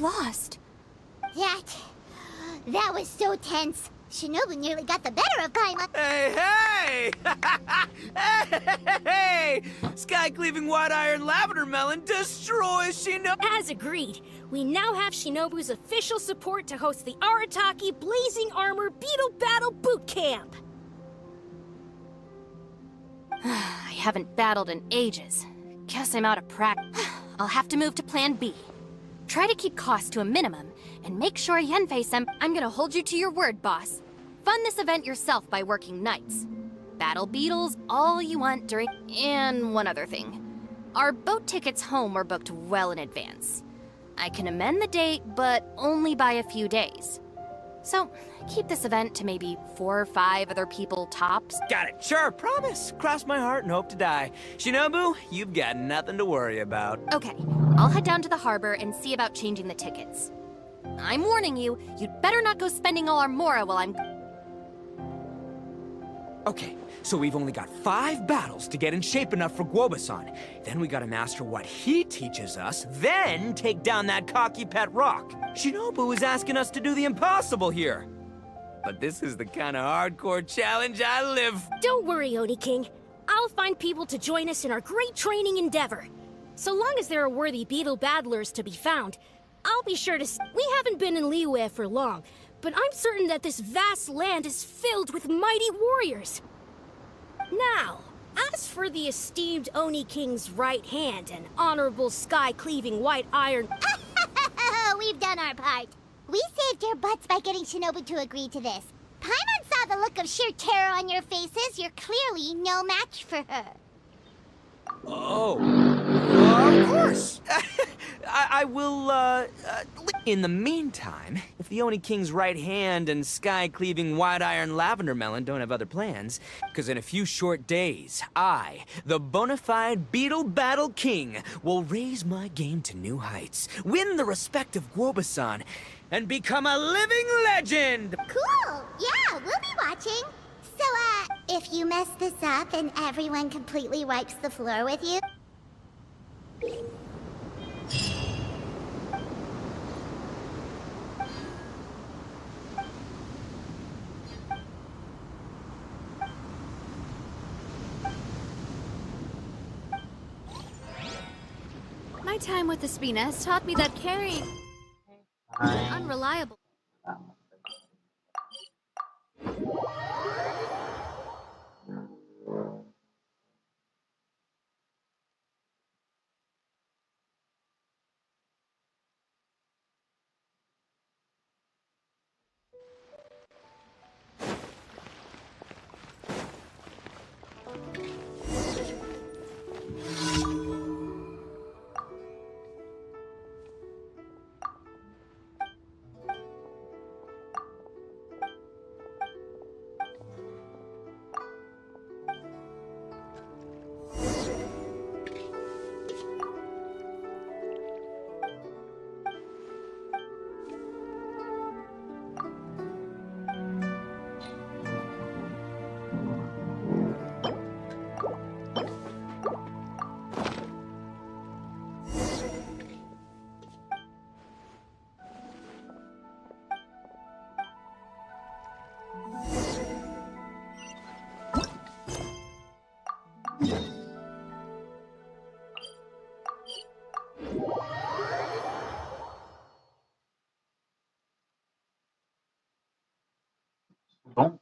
lost. That was so tense. Shinobu nearly got the better of Paimon. Hey! Hey! Sky-cleaving white iron lavender melon destroys Shinobu. As agreed, we now have Shinobu's official support to host the Arataki Blazing Armor Beetle Battle Boot Camp. I haven't battled in ages. Guess I'm out of practice. I'll have to move to Plan B. Try to keep costs to a minimum, and make sure Yenfei-senpai... I'm gonna hold you to your word, boss. Fund this event yourself by working nights. Battle beetles all you want during... And one other thing. Our boat tickets home were booked well in advance. I can amend the date, but only by a few days. So, keep this event to maybe 4 or 5 other people tops. Got it, sure, promise. Cross my heart and hope to die. Shinobu, you've got nothing to worry about. Okay, I'll head down to the harbor and see about changing the tickets. I'm warning you, you'd better not go spending all our mora while I'm... Okay, so we've only got 5 battles to get in shape enough for Guoba-san. Then we gotta master what he teaches us, then take down that cocky pet rock. Shinobu is asking us to do the impossible here. But this is the kind of hardcore challenge I live for. Don't worry, Oni King. I'll find people to join us in our great training endeavor. So long as there are worthy beetle battlers to be found, I'll be sure to... We haven't been in Liyue for long, but I'm certain that this vast land is filled with mighty warriors. Now, as for the esteemed Oni King's right hand and honorable sky-cleaving white iron... We've done our part. We saved your butts by getting Shinobu to agree to this. Paimon saw the look of sheer terror on your faces. You're clearly no match for her. Oh, of course. I will, in the meantime, if the Oni King's right hand and sky-cleaving white iron lavender melon don't have other plans, because in a few short days, I, the bona fide Beetle Battle King, will raise my game to new heights, win the respect of Guoba-san, and become a living legend! Cool! Yeah, we'll be watching. So, if you mess this up and everyone completely wipes the floor with you... My time with the Spina has taught me that carrying unreliable. Bon.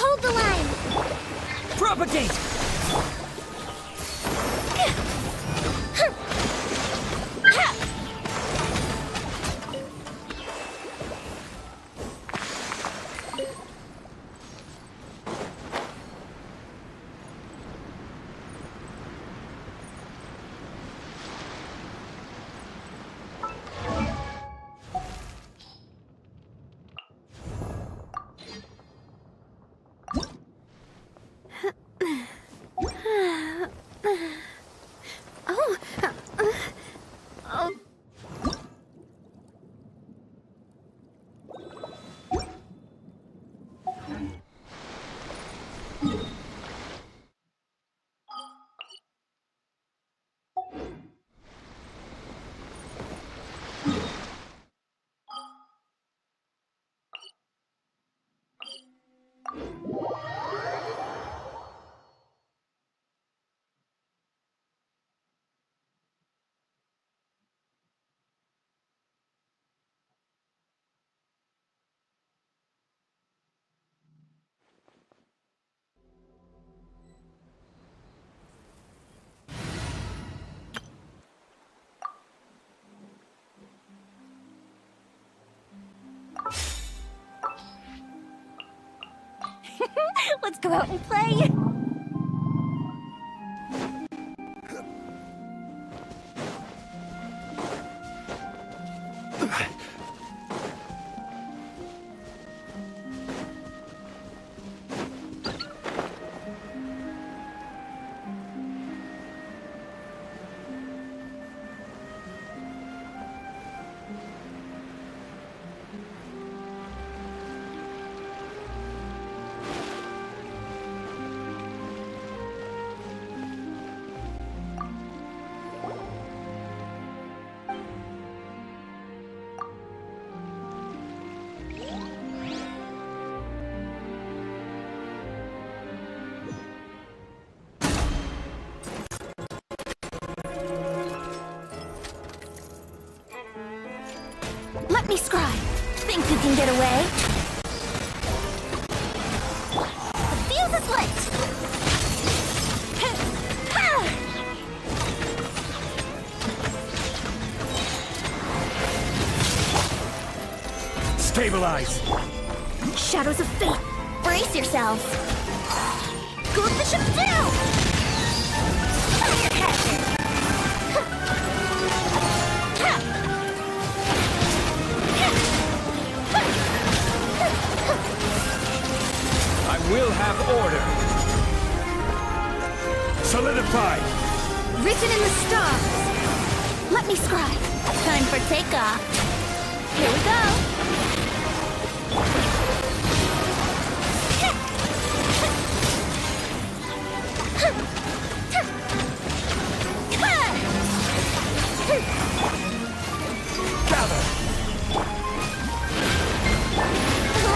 Hold the line! Propagate! Let's go out and play. Let me scry. Think you can get away? The fuse is lit. Stabilize. Shadows of fate. Brace yourselves. Good bishop down. Fire hazard. I will have order. Solidify. Written in the stars. Let me scry. Time for takeoff. Here we go. Gather.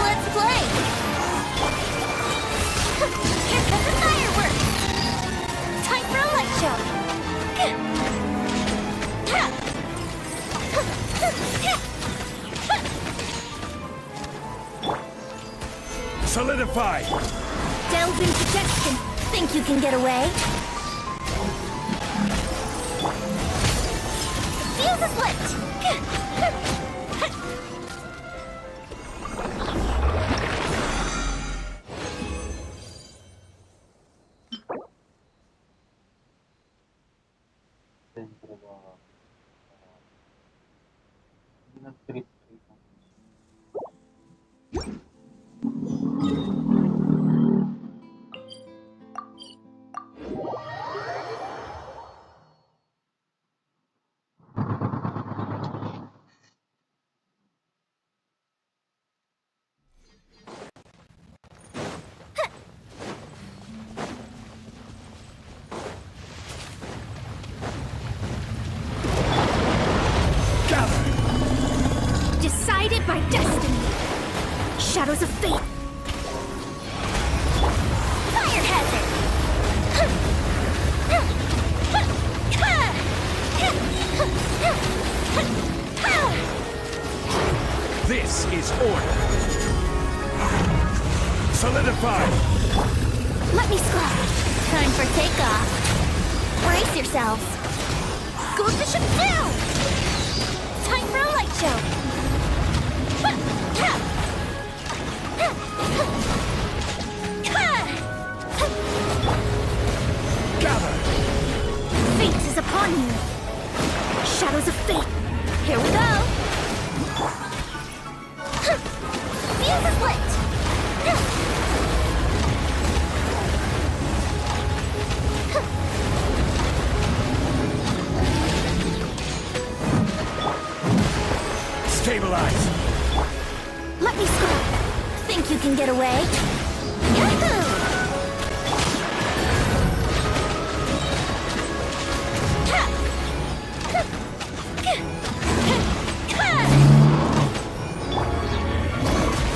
Let's play. Here comes the fireworks. Time for a light show. Solidify. Delve into destiny. Think you can get away? Fuse is lit. Decided by destiny. Shadows of fate. Fire hazard. This is order. Solidify. Let me scry. Time for takeoff. Brace yourselves. Go bishop down. Time for a light show. Gather. Fate is upon you. Shadows of fate. Here we go. Fuse is lit. Stabilize. Let me scry. Think you can get away? Yahoo!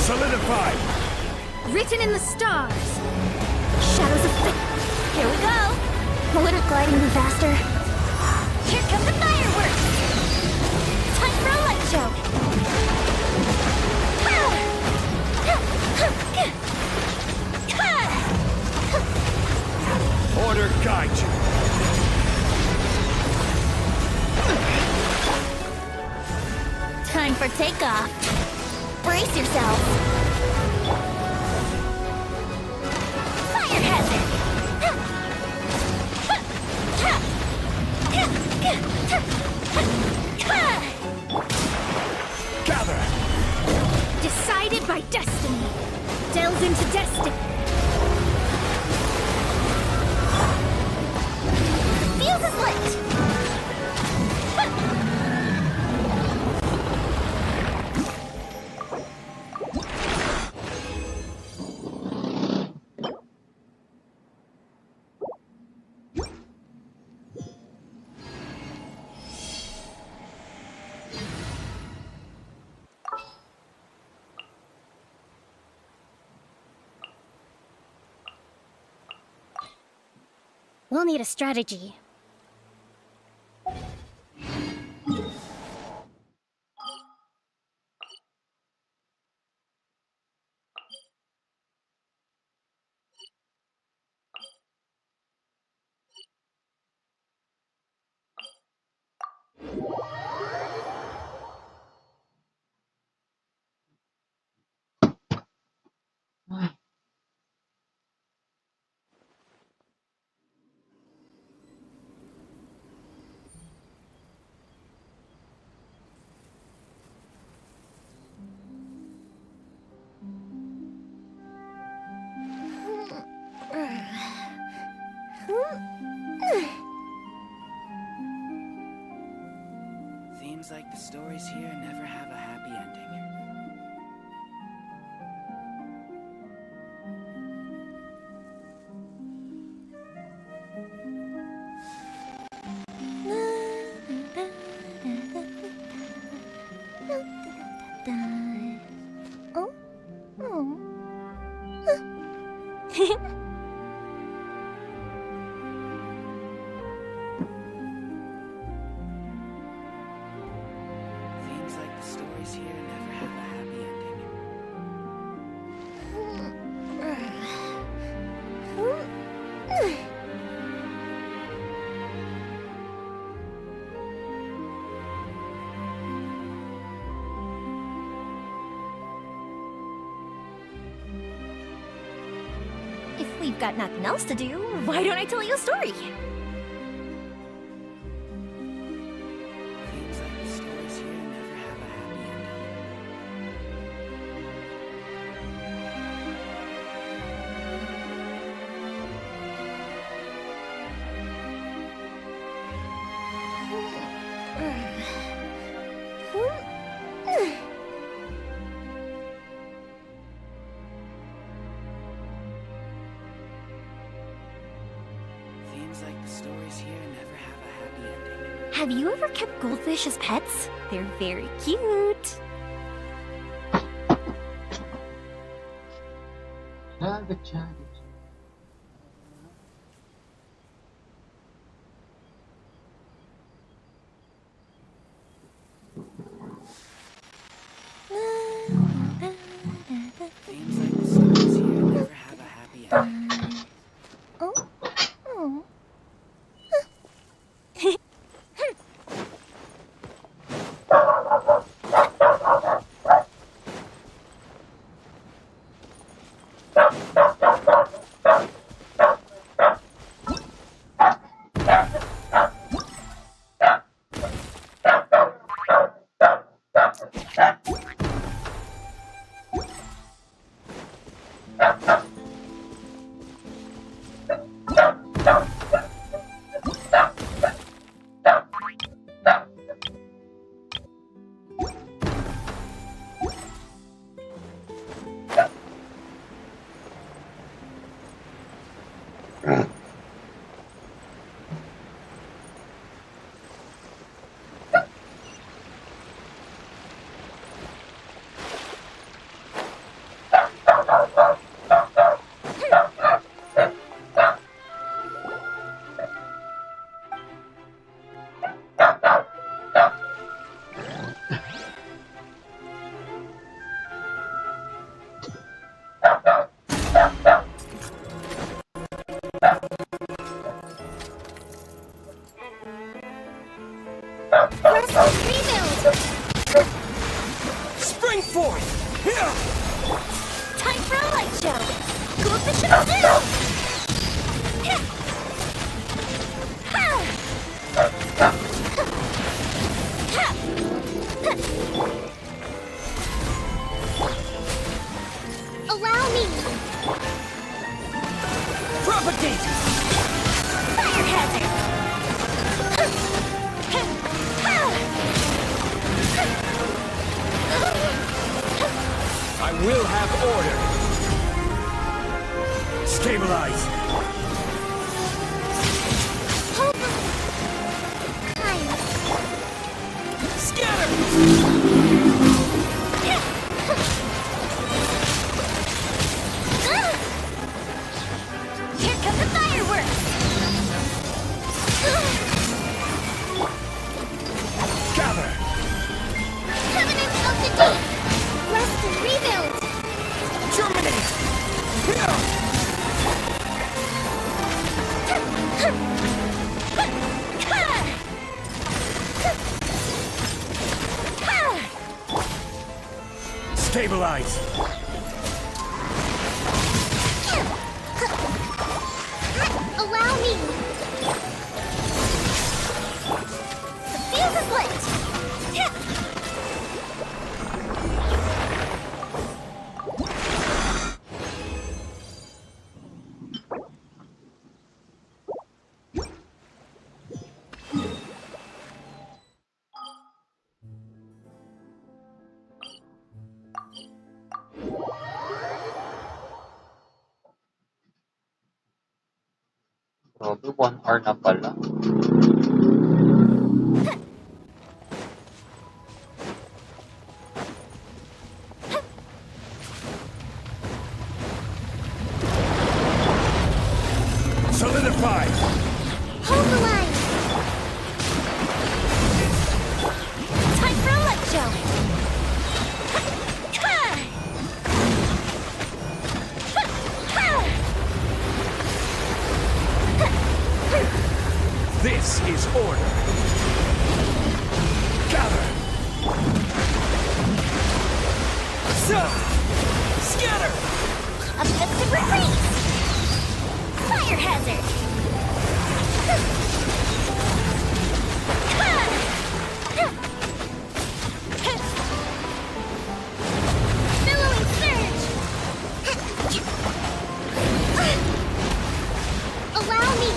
Solidify. Written in the stars. Shadows of fate. Here we go. Wouldn't gliding be faster? Here come the fireworks. Time for a light show. Order guide you. Time for takeoff. Brace yourself. your head! Gather! Decided by destiny. Delves into destiny. Fuse is lit! We'll need a strategy. Seems like the stories here never have a happy ending. Oh? Oh. Seems like the stories here never have a happy ending. If we've got nothing else to do, why don't I tell you a story? Seems like the stories here never have a happy ending. Seems like the stories here never have a happy ending. Have you ever kept goldfish as pets? They're very cute. Seems like the stories here never have a happy ending. Oh? Oh. Spring forth! Here! Time for a light show. Goldfish and Sue! Allow me. Propagate! Fire hazard! I will have order. Stabilize. Hold the time. Scatter! Here come the fireworks! Gather! Covenant of the Deep. Rest and rebuild. Germinate! Stabilize! Allow me. The fuse is lit! Grabe, 1 hour na pala. Solidify! Hold the line. Time for a light show! This is order. Gather! Scatter! Objective retreat! Fire hazard! Billowing surge. Allow me.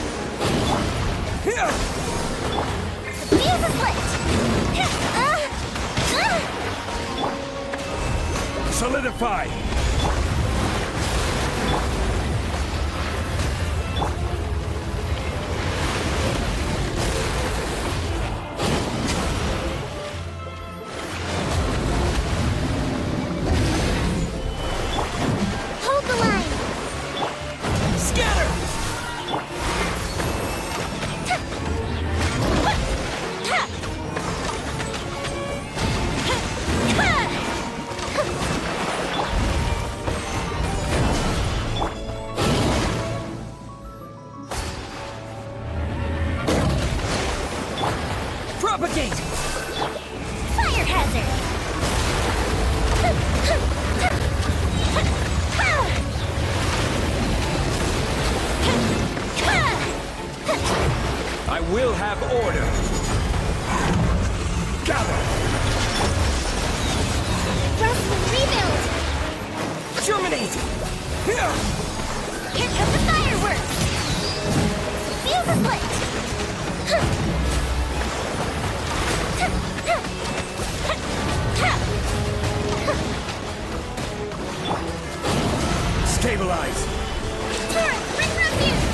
Here! The fuse is lit! Solidify! Hold the line. Scatter! Propagate! Fire hazard! I will have order. Gather! Rest and rebuild. Germinate! Here! Here come the fireworks! The fuse is lit! Stabilize! Turret, bring refuge.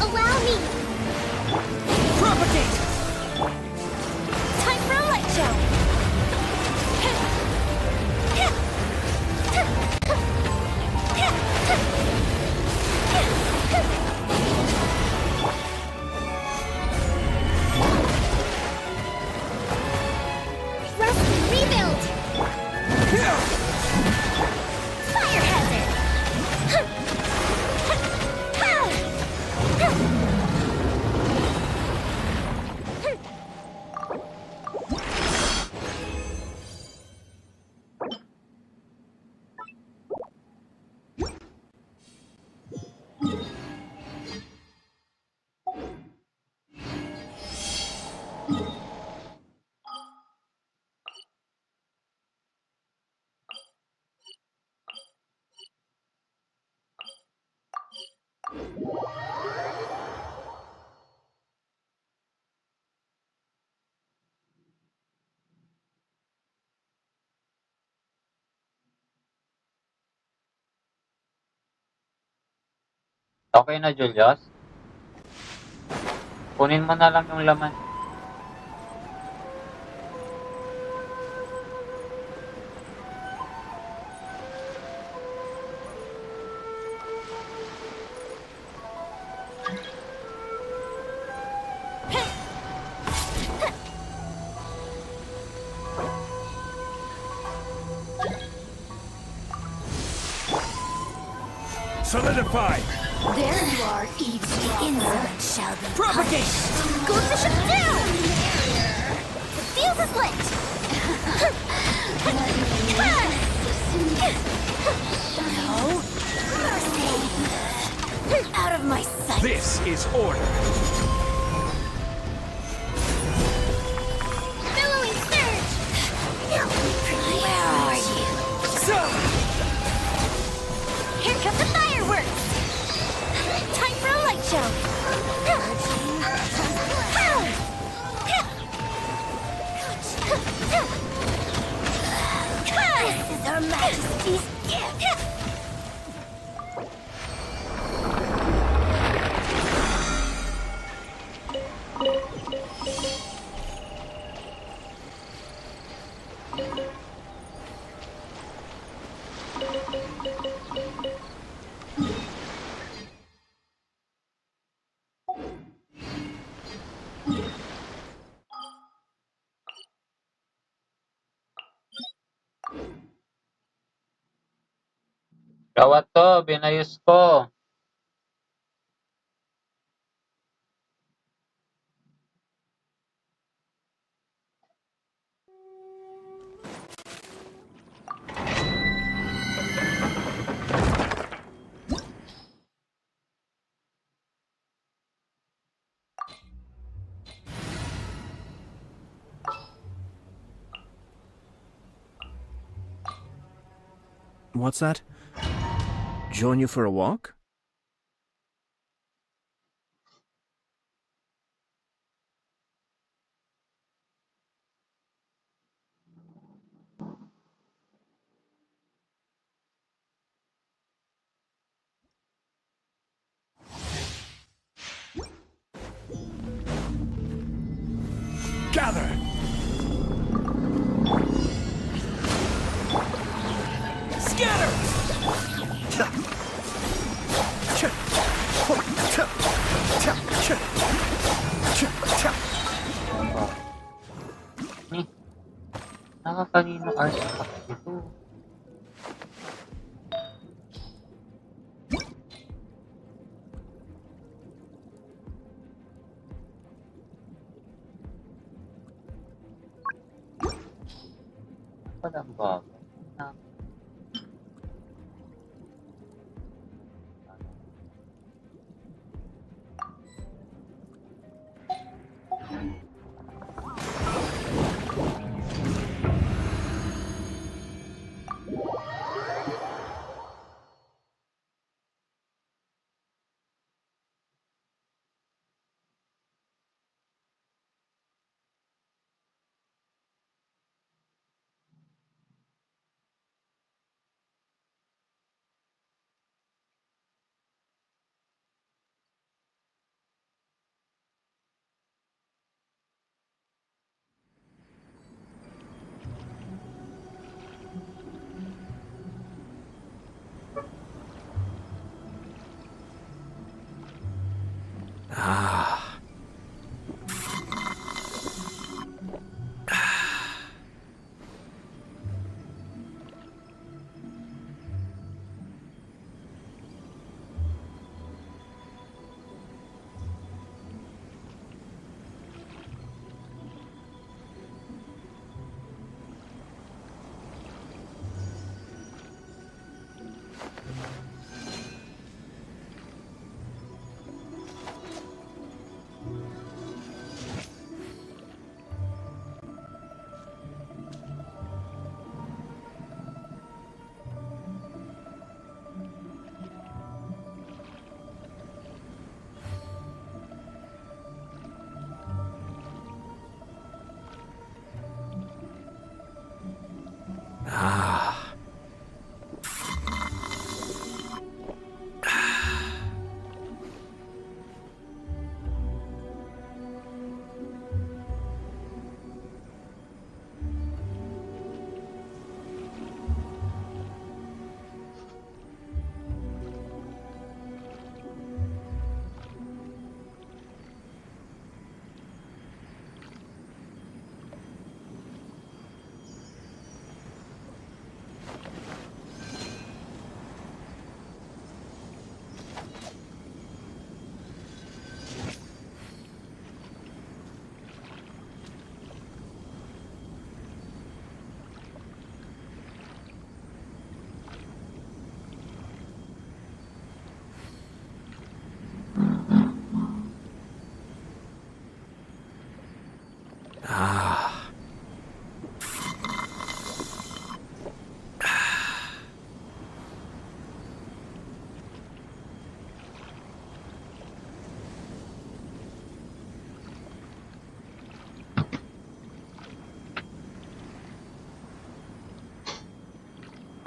Allow me. Propagate! Time for a light show! Rest and rebuild. Here! Fire hazard! Okay na, Julius. Kunin mo na lang yung laman. Solidify! There you are, eavesdropper. Insolent shall be Propagate! Go the ship down! The fuse is lit! No mercy! Out of my sight! This is order! Billowing surge! Where are you? So! Here come the fireworks! Time for a light show! This is Her Majesty's gift! Gawat to, binayos ko. What's that? Join you for a walk? Gather! Scatter! Nakakanino artifact ito. Walang bagay.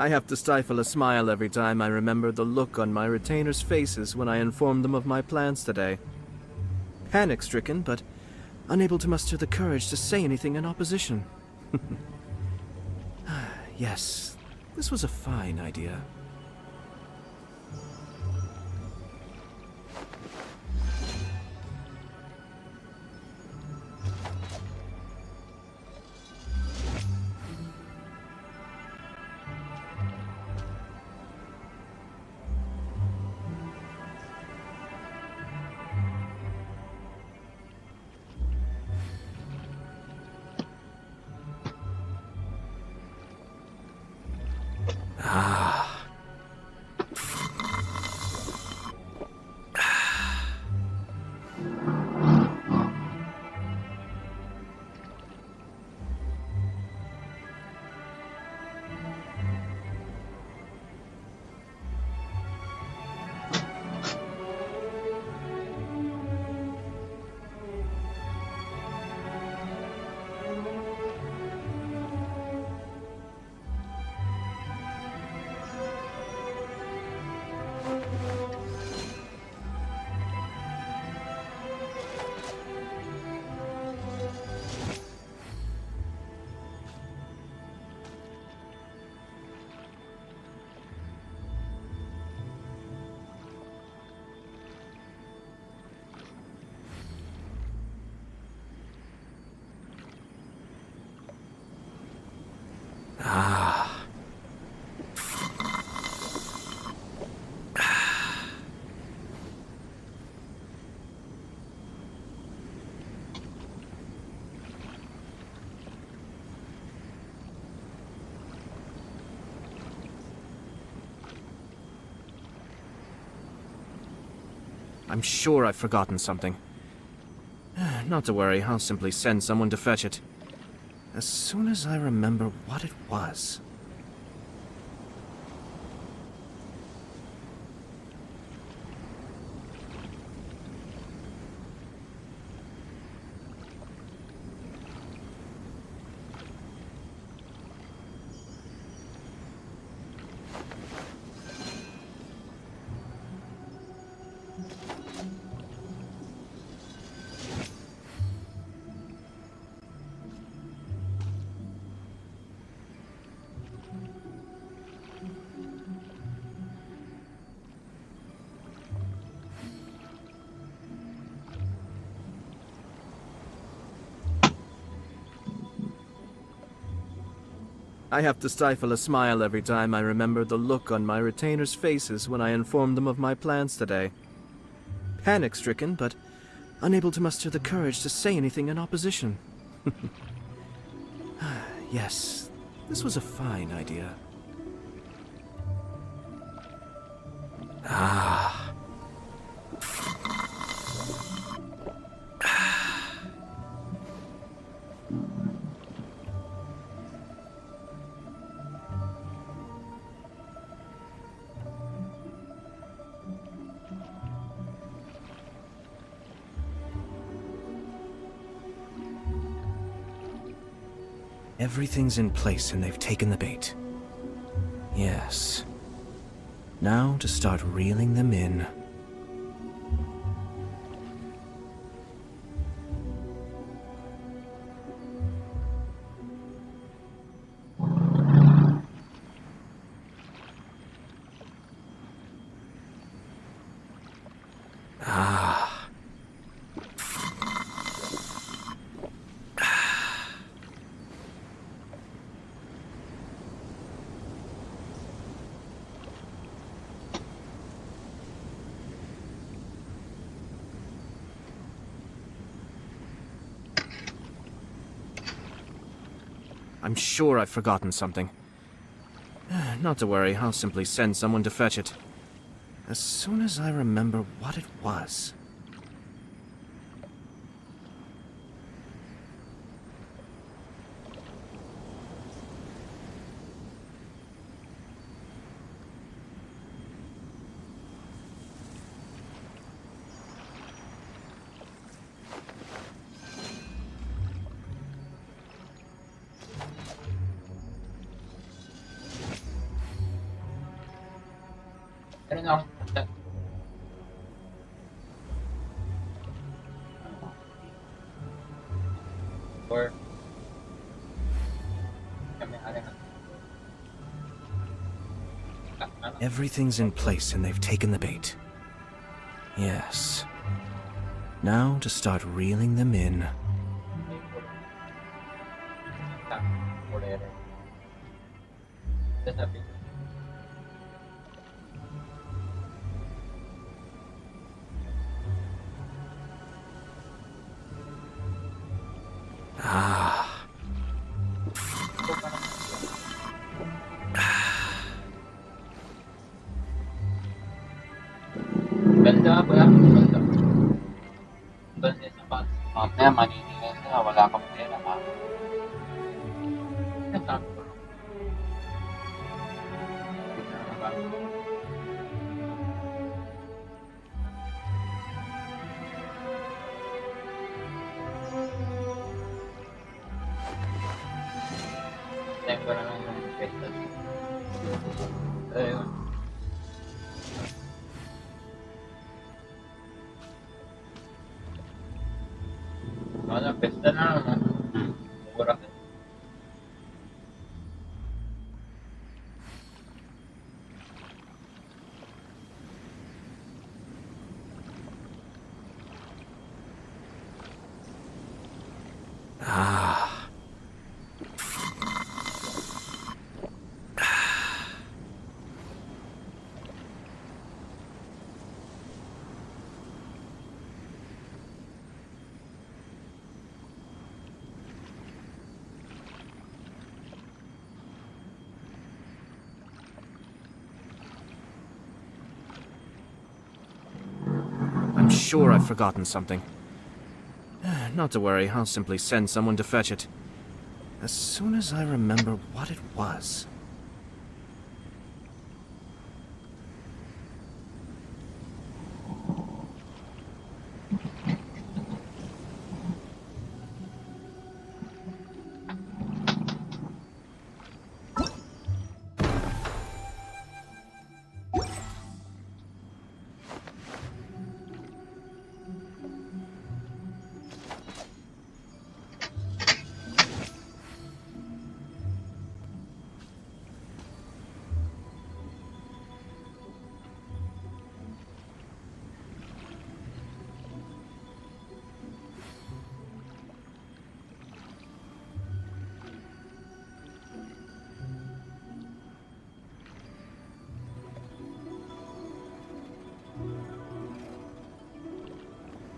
I have to stifle a smile every time I remember the look on my retainers' faces when I informed them of my plans today. Panic-stricken, but unable to muster the courage to say anything in opposition. Yes, this was a fine idea. I'm sure I've forgotten something. Not to worry, I'll simply send someone to fetch it. As soon as I remember what it was. I have to stifle a smile every time I remember the look on my retainers' faces when I informed them of my plans today. Panic-stricken, but unable to muster the courage to say anything in opposition. Yes, this was a fine idea. Everything's in place and they've taken the bait. Yes. Now to start reeling them in. I'm sure I've forgotten something. Not to worry, I'll simply send someone to fetch it. As soon as I remember what it was. Meron na akong punta. Or Everything's in place and they've taken the bait. Yes. Now to start reeling them in. Ah. Ganda ba? Ganda. Ganda sa pants. Mamaya maniningil sila. Wala kang pera ha. Nasabi ko. Time ko na lang yung pesta. Ayun. Wala, pesta na lang. Mura ka. Ah. I'm sure I've forgotten something. Not to worry, I'll simply send someone to fetch it. As soon as I remember what it was.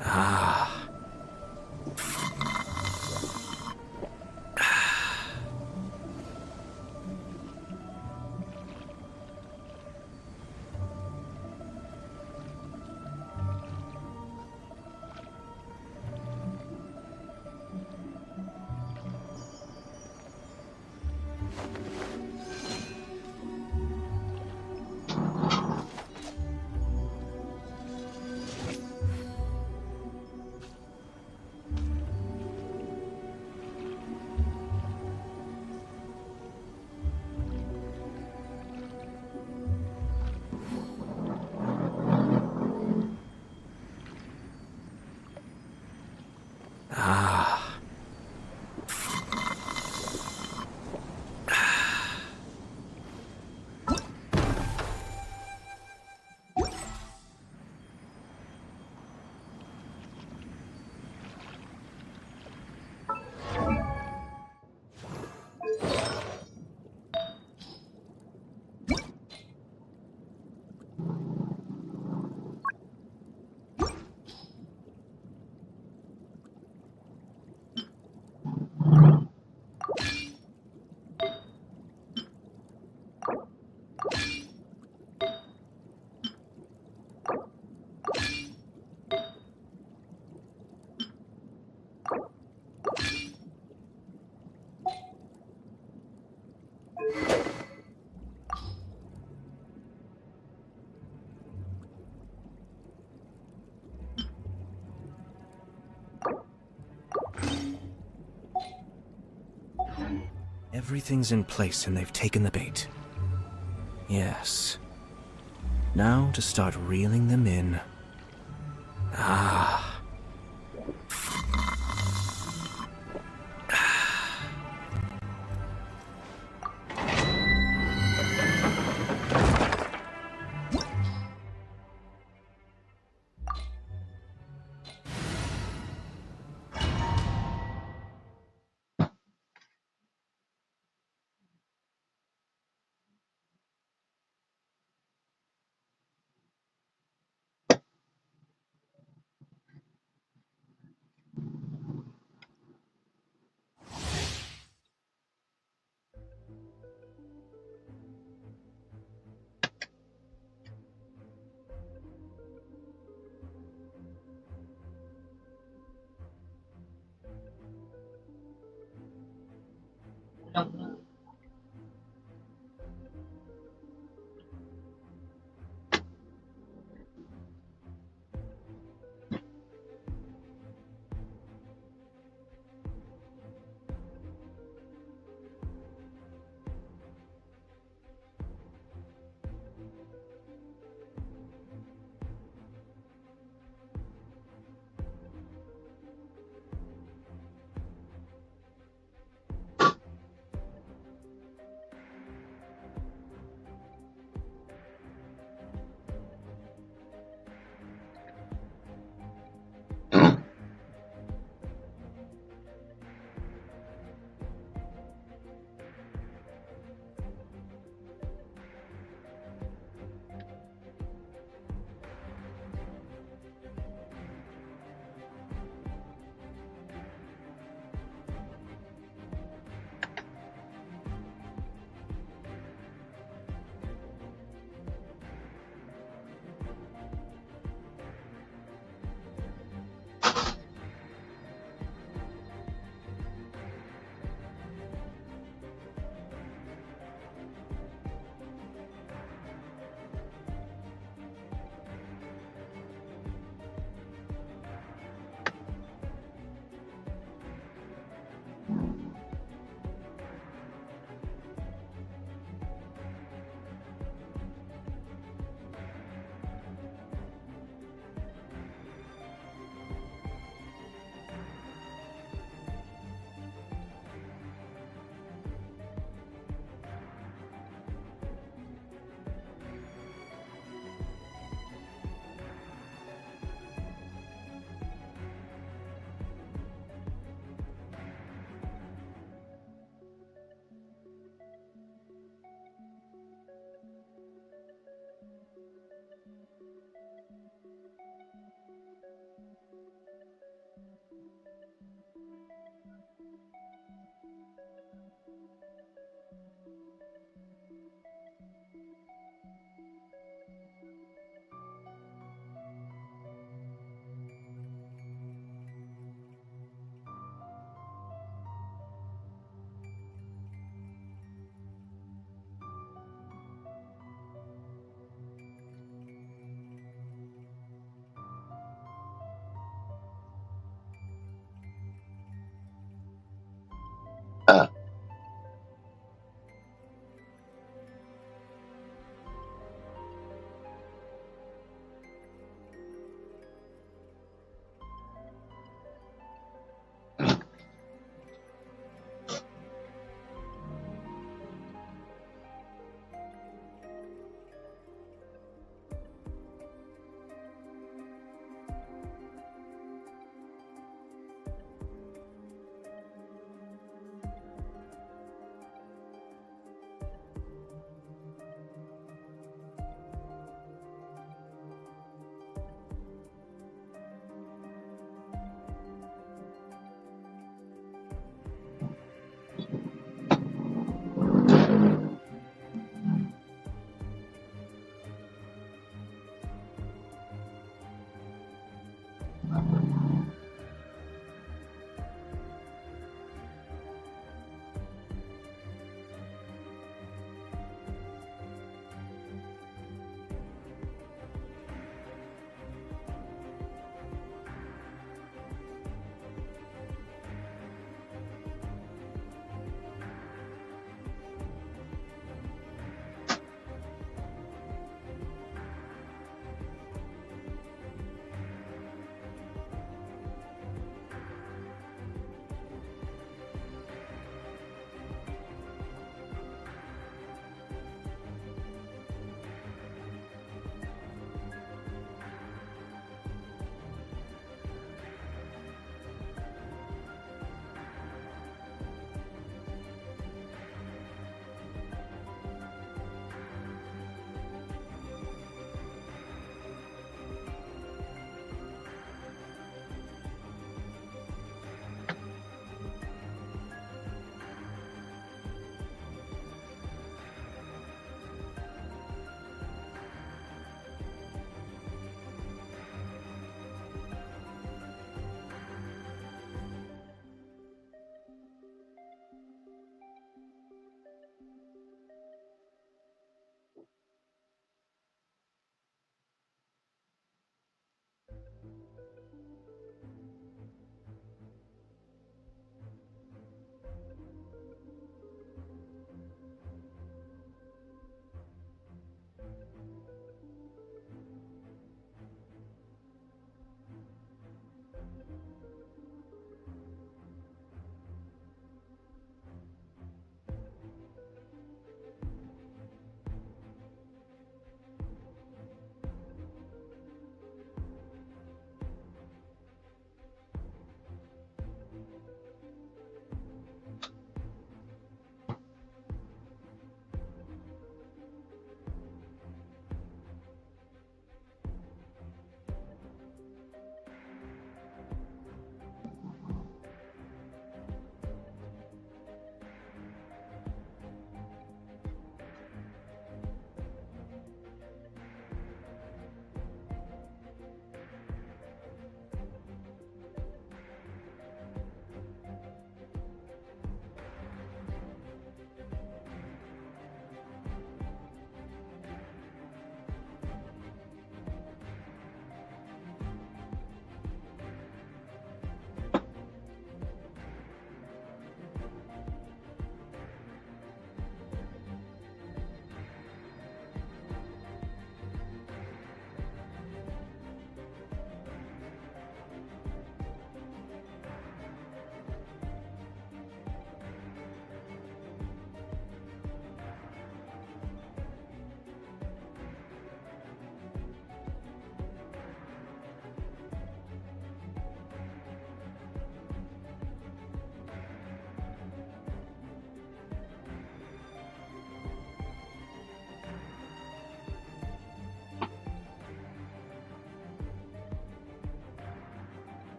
Ah. Everything's in place and they've taken the bait. Yes. Now to start reeling them in. Ah.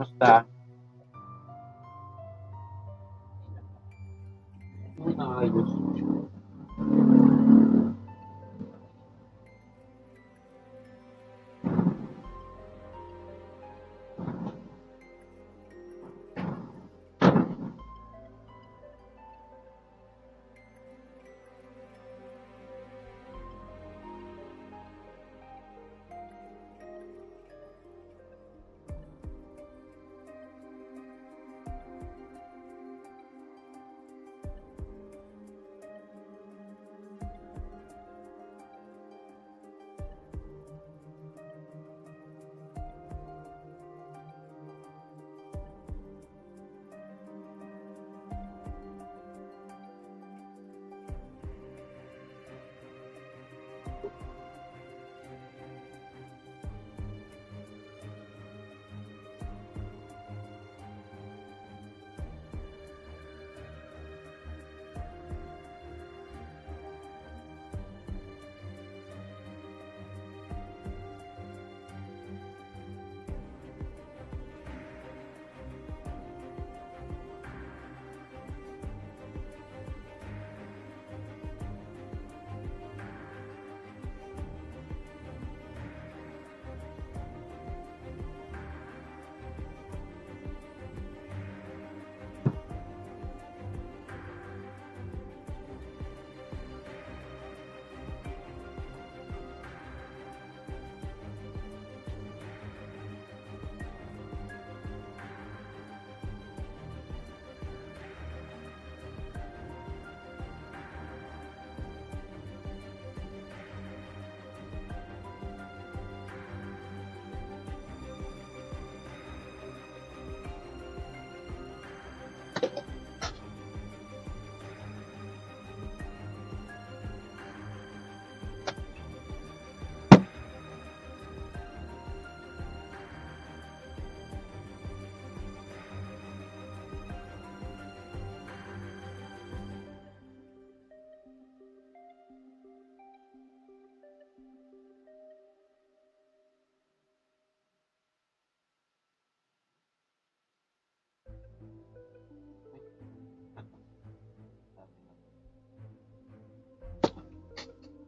Kamusta? Ayos.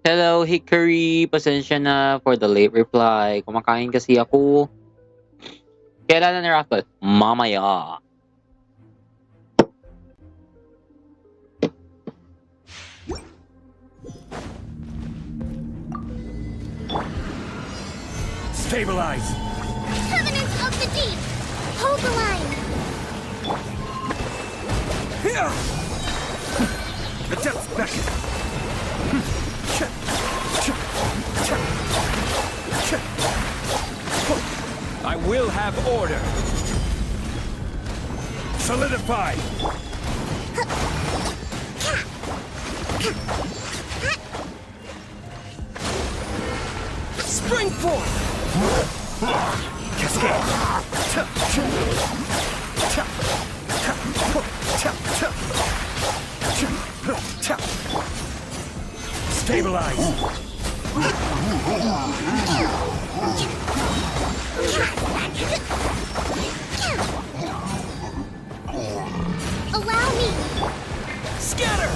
Hello, Hickory. Pasensya na for the late reply. Kumakain kasi ako. Kailan na ni-raffle? Mamaya. Stabilize! Covenants of the Deep! Hold the line! The depths beckon! I will have order! Solidify! Spring forth! Stabilize! Allow me! Scatter!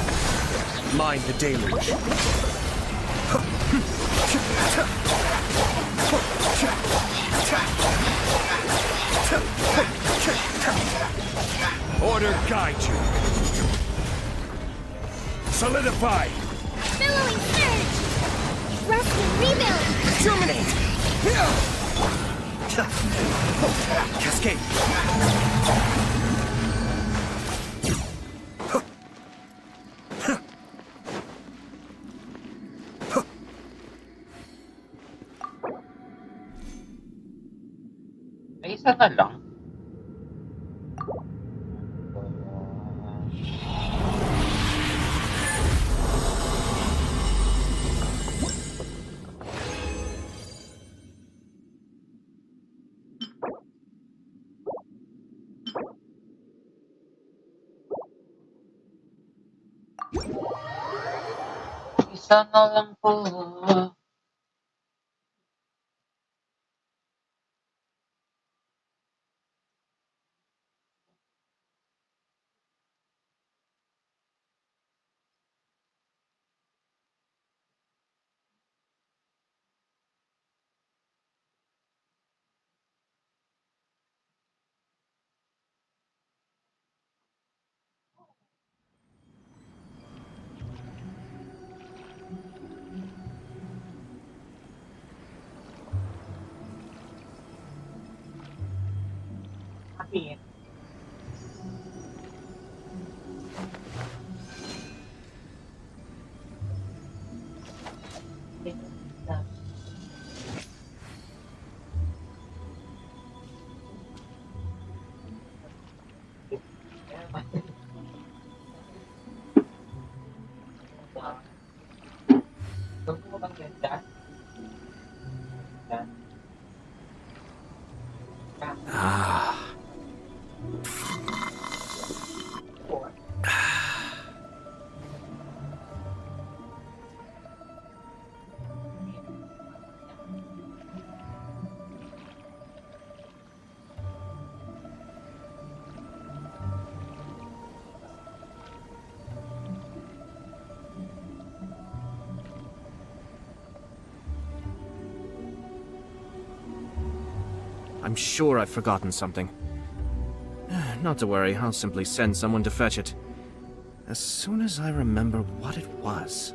Mind the deluge. Order guide you. Solidify. Billowing surge! Rest and rebuild! Germinate! Cascade. Ay, isa na lang. Isa na lang po. Ah. I'm sure I've forgotten something. Not to worry, I'll simply send someone to fetch it. As soon as I remember what it was.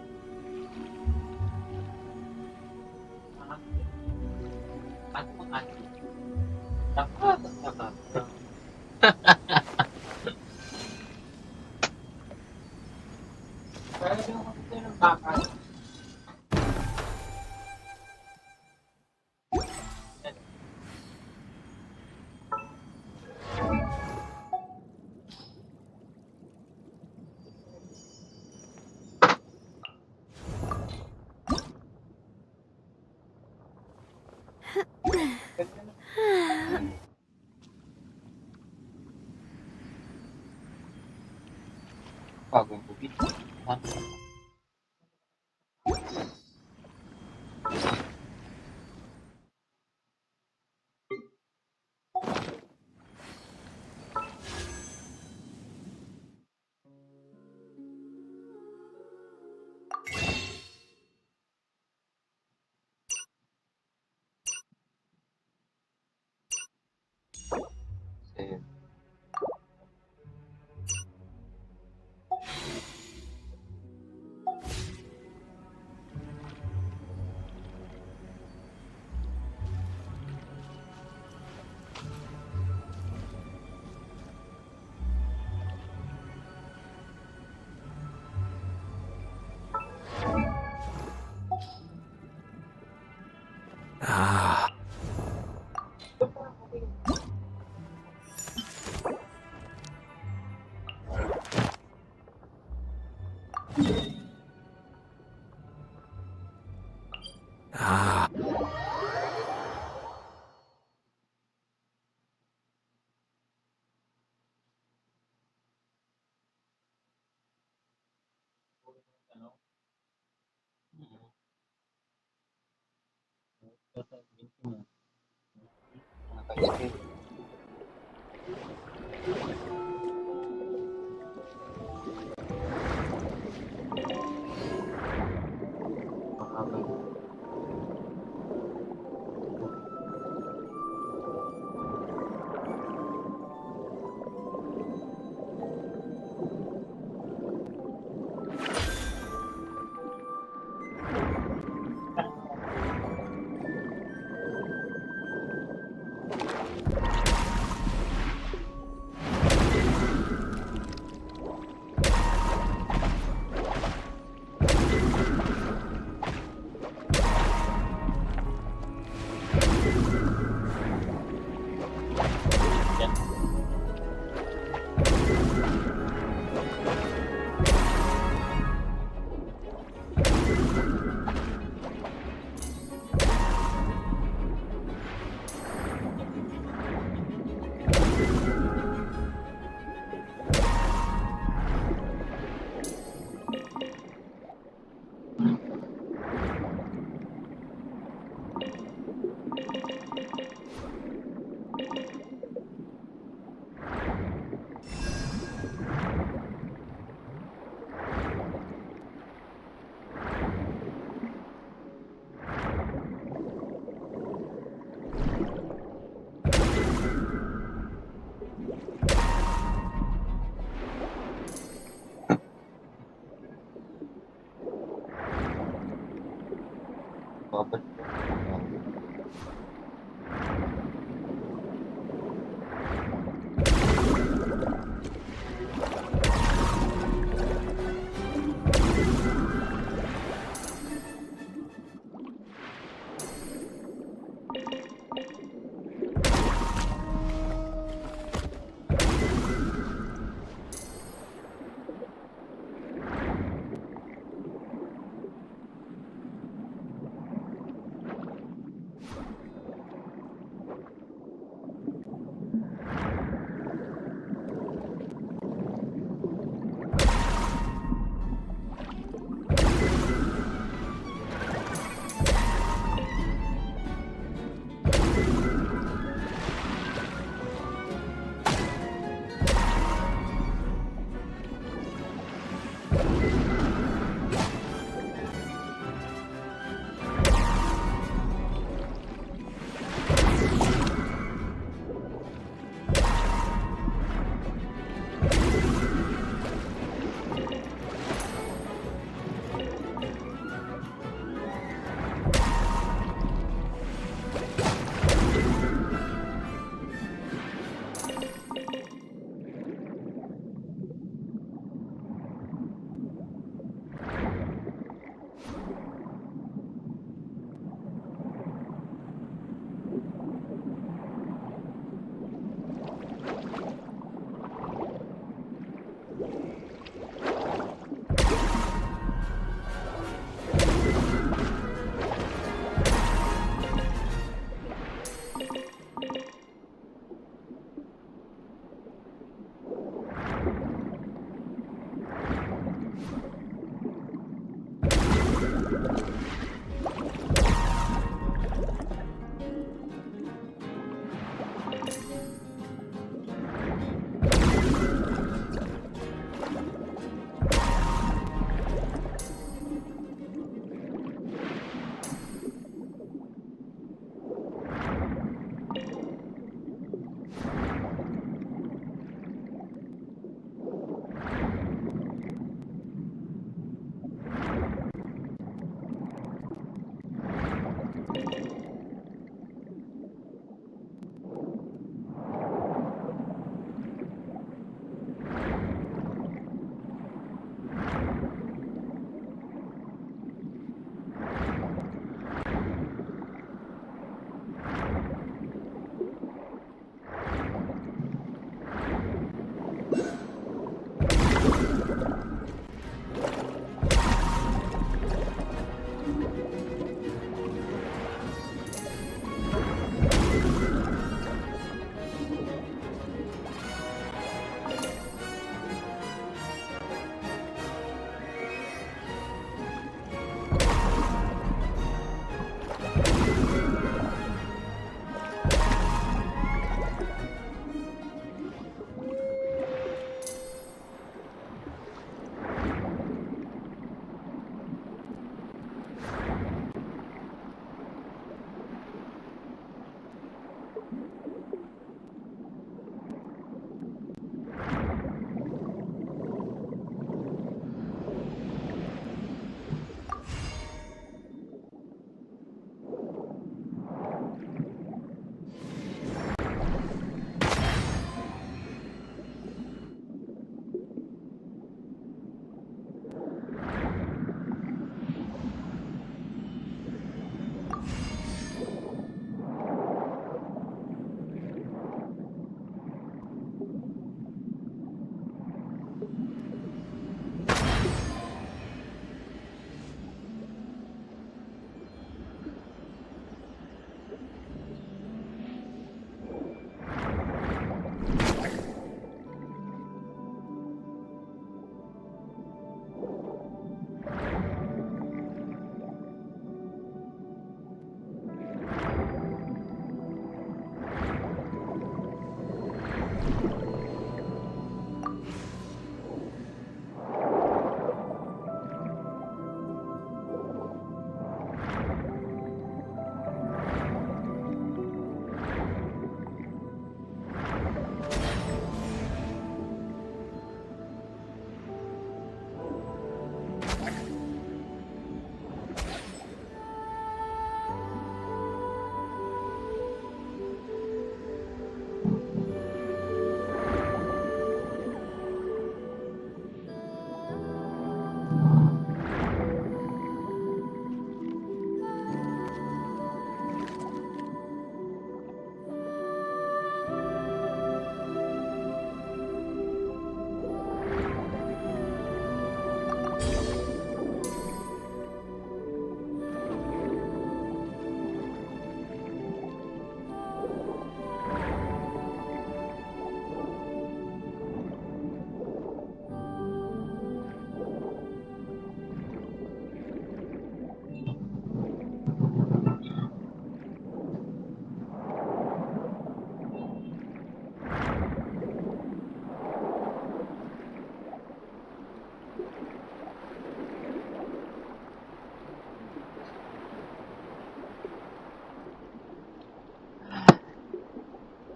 Ah. Ah.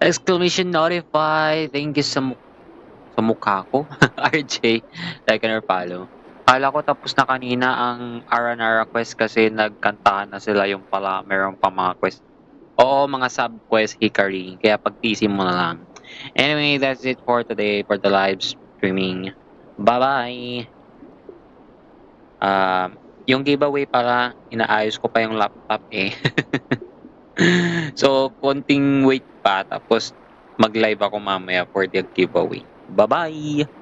Exclamation notify. Thank you sa mukha ko. RJ, like and or follow. Kala ko tapos na kanina ang Aranara quest kasi nagkantahan na sila yung pala meron pa mga quest. Oo, mga sub-quest Hikari. Kaya pagtisin mo na lang. Anyway, that's it for today for the live streaming. Bye-bye! Yung giveaway pala, inaayos ko pa yung laptop eh. So, konting wait pa. Tapos, mag-live ako mamaya for the giveaway. Bye-bye!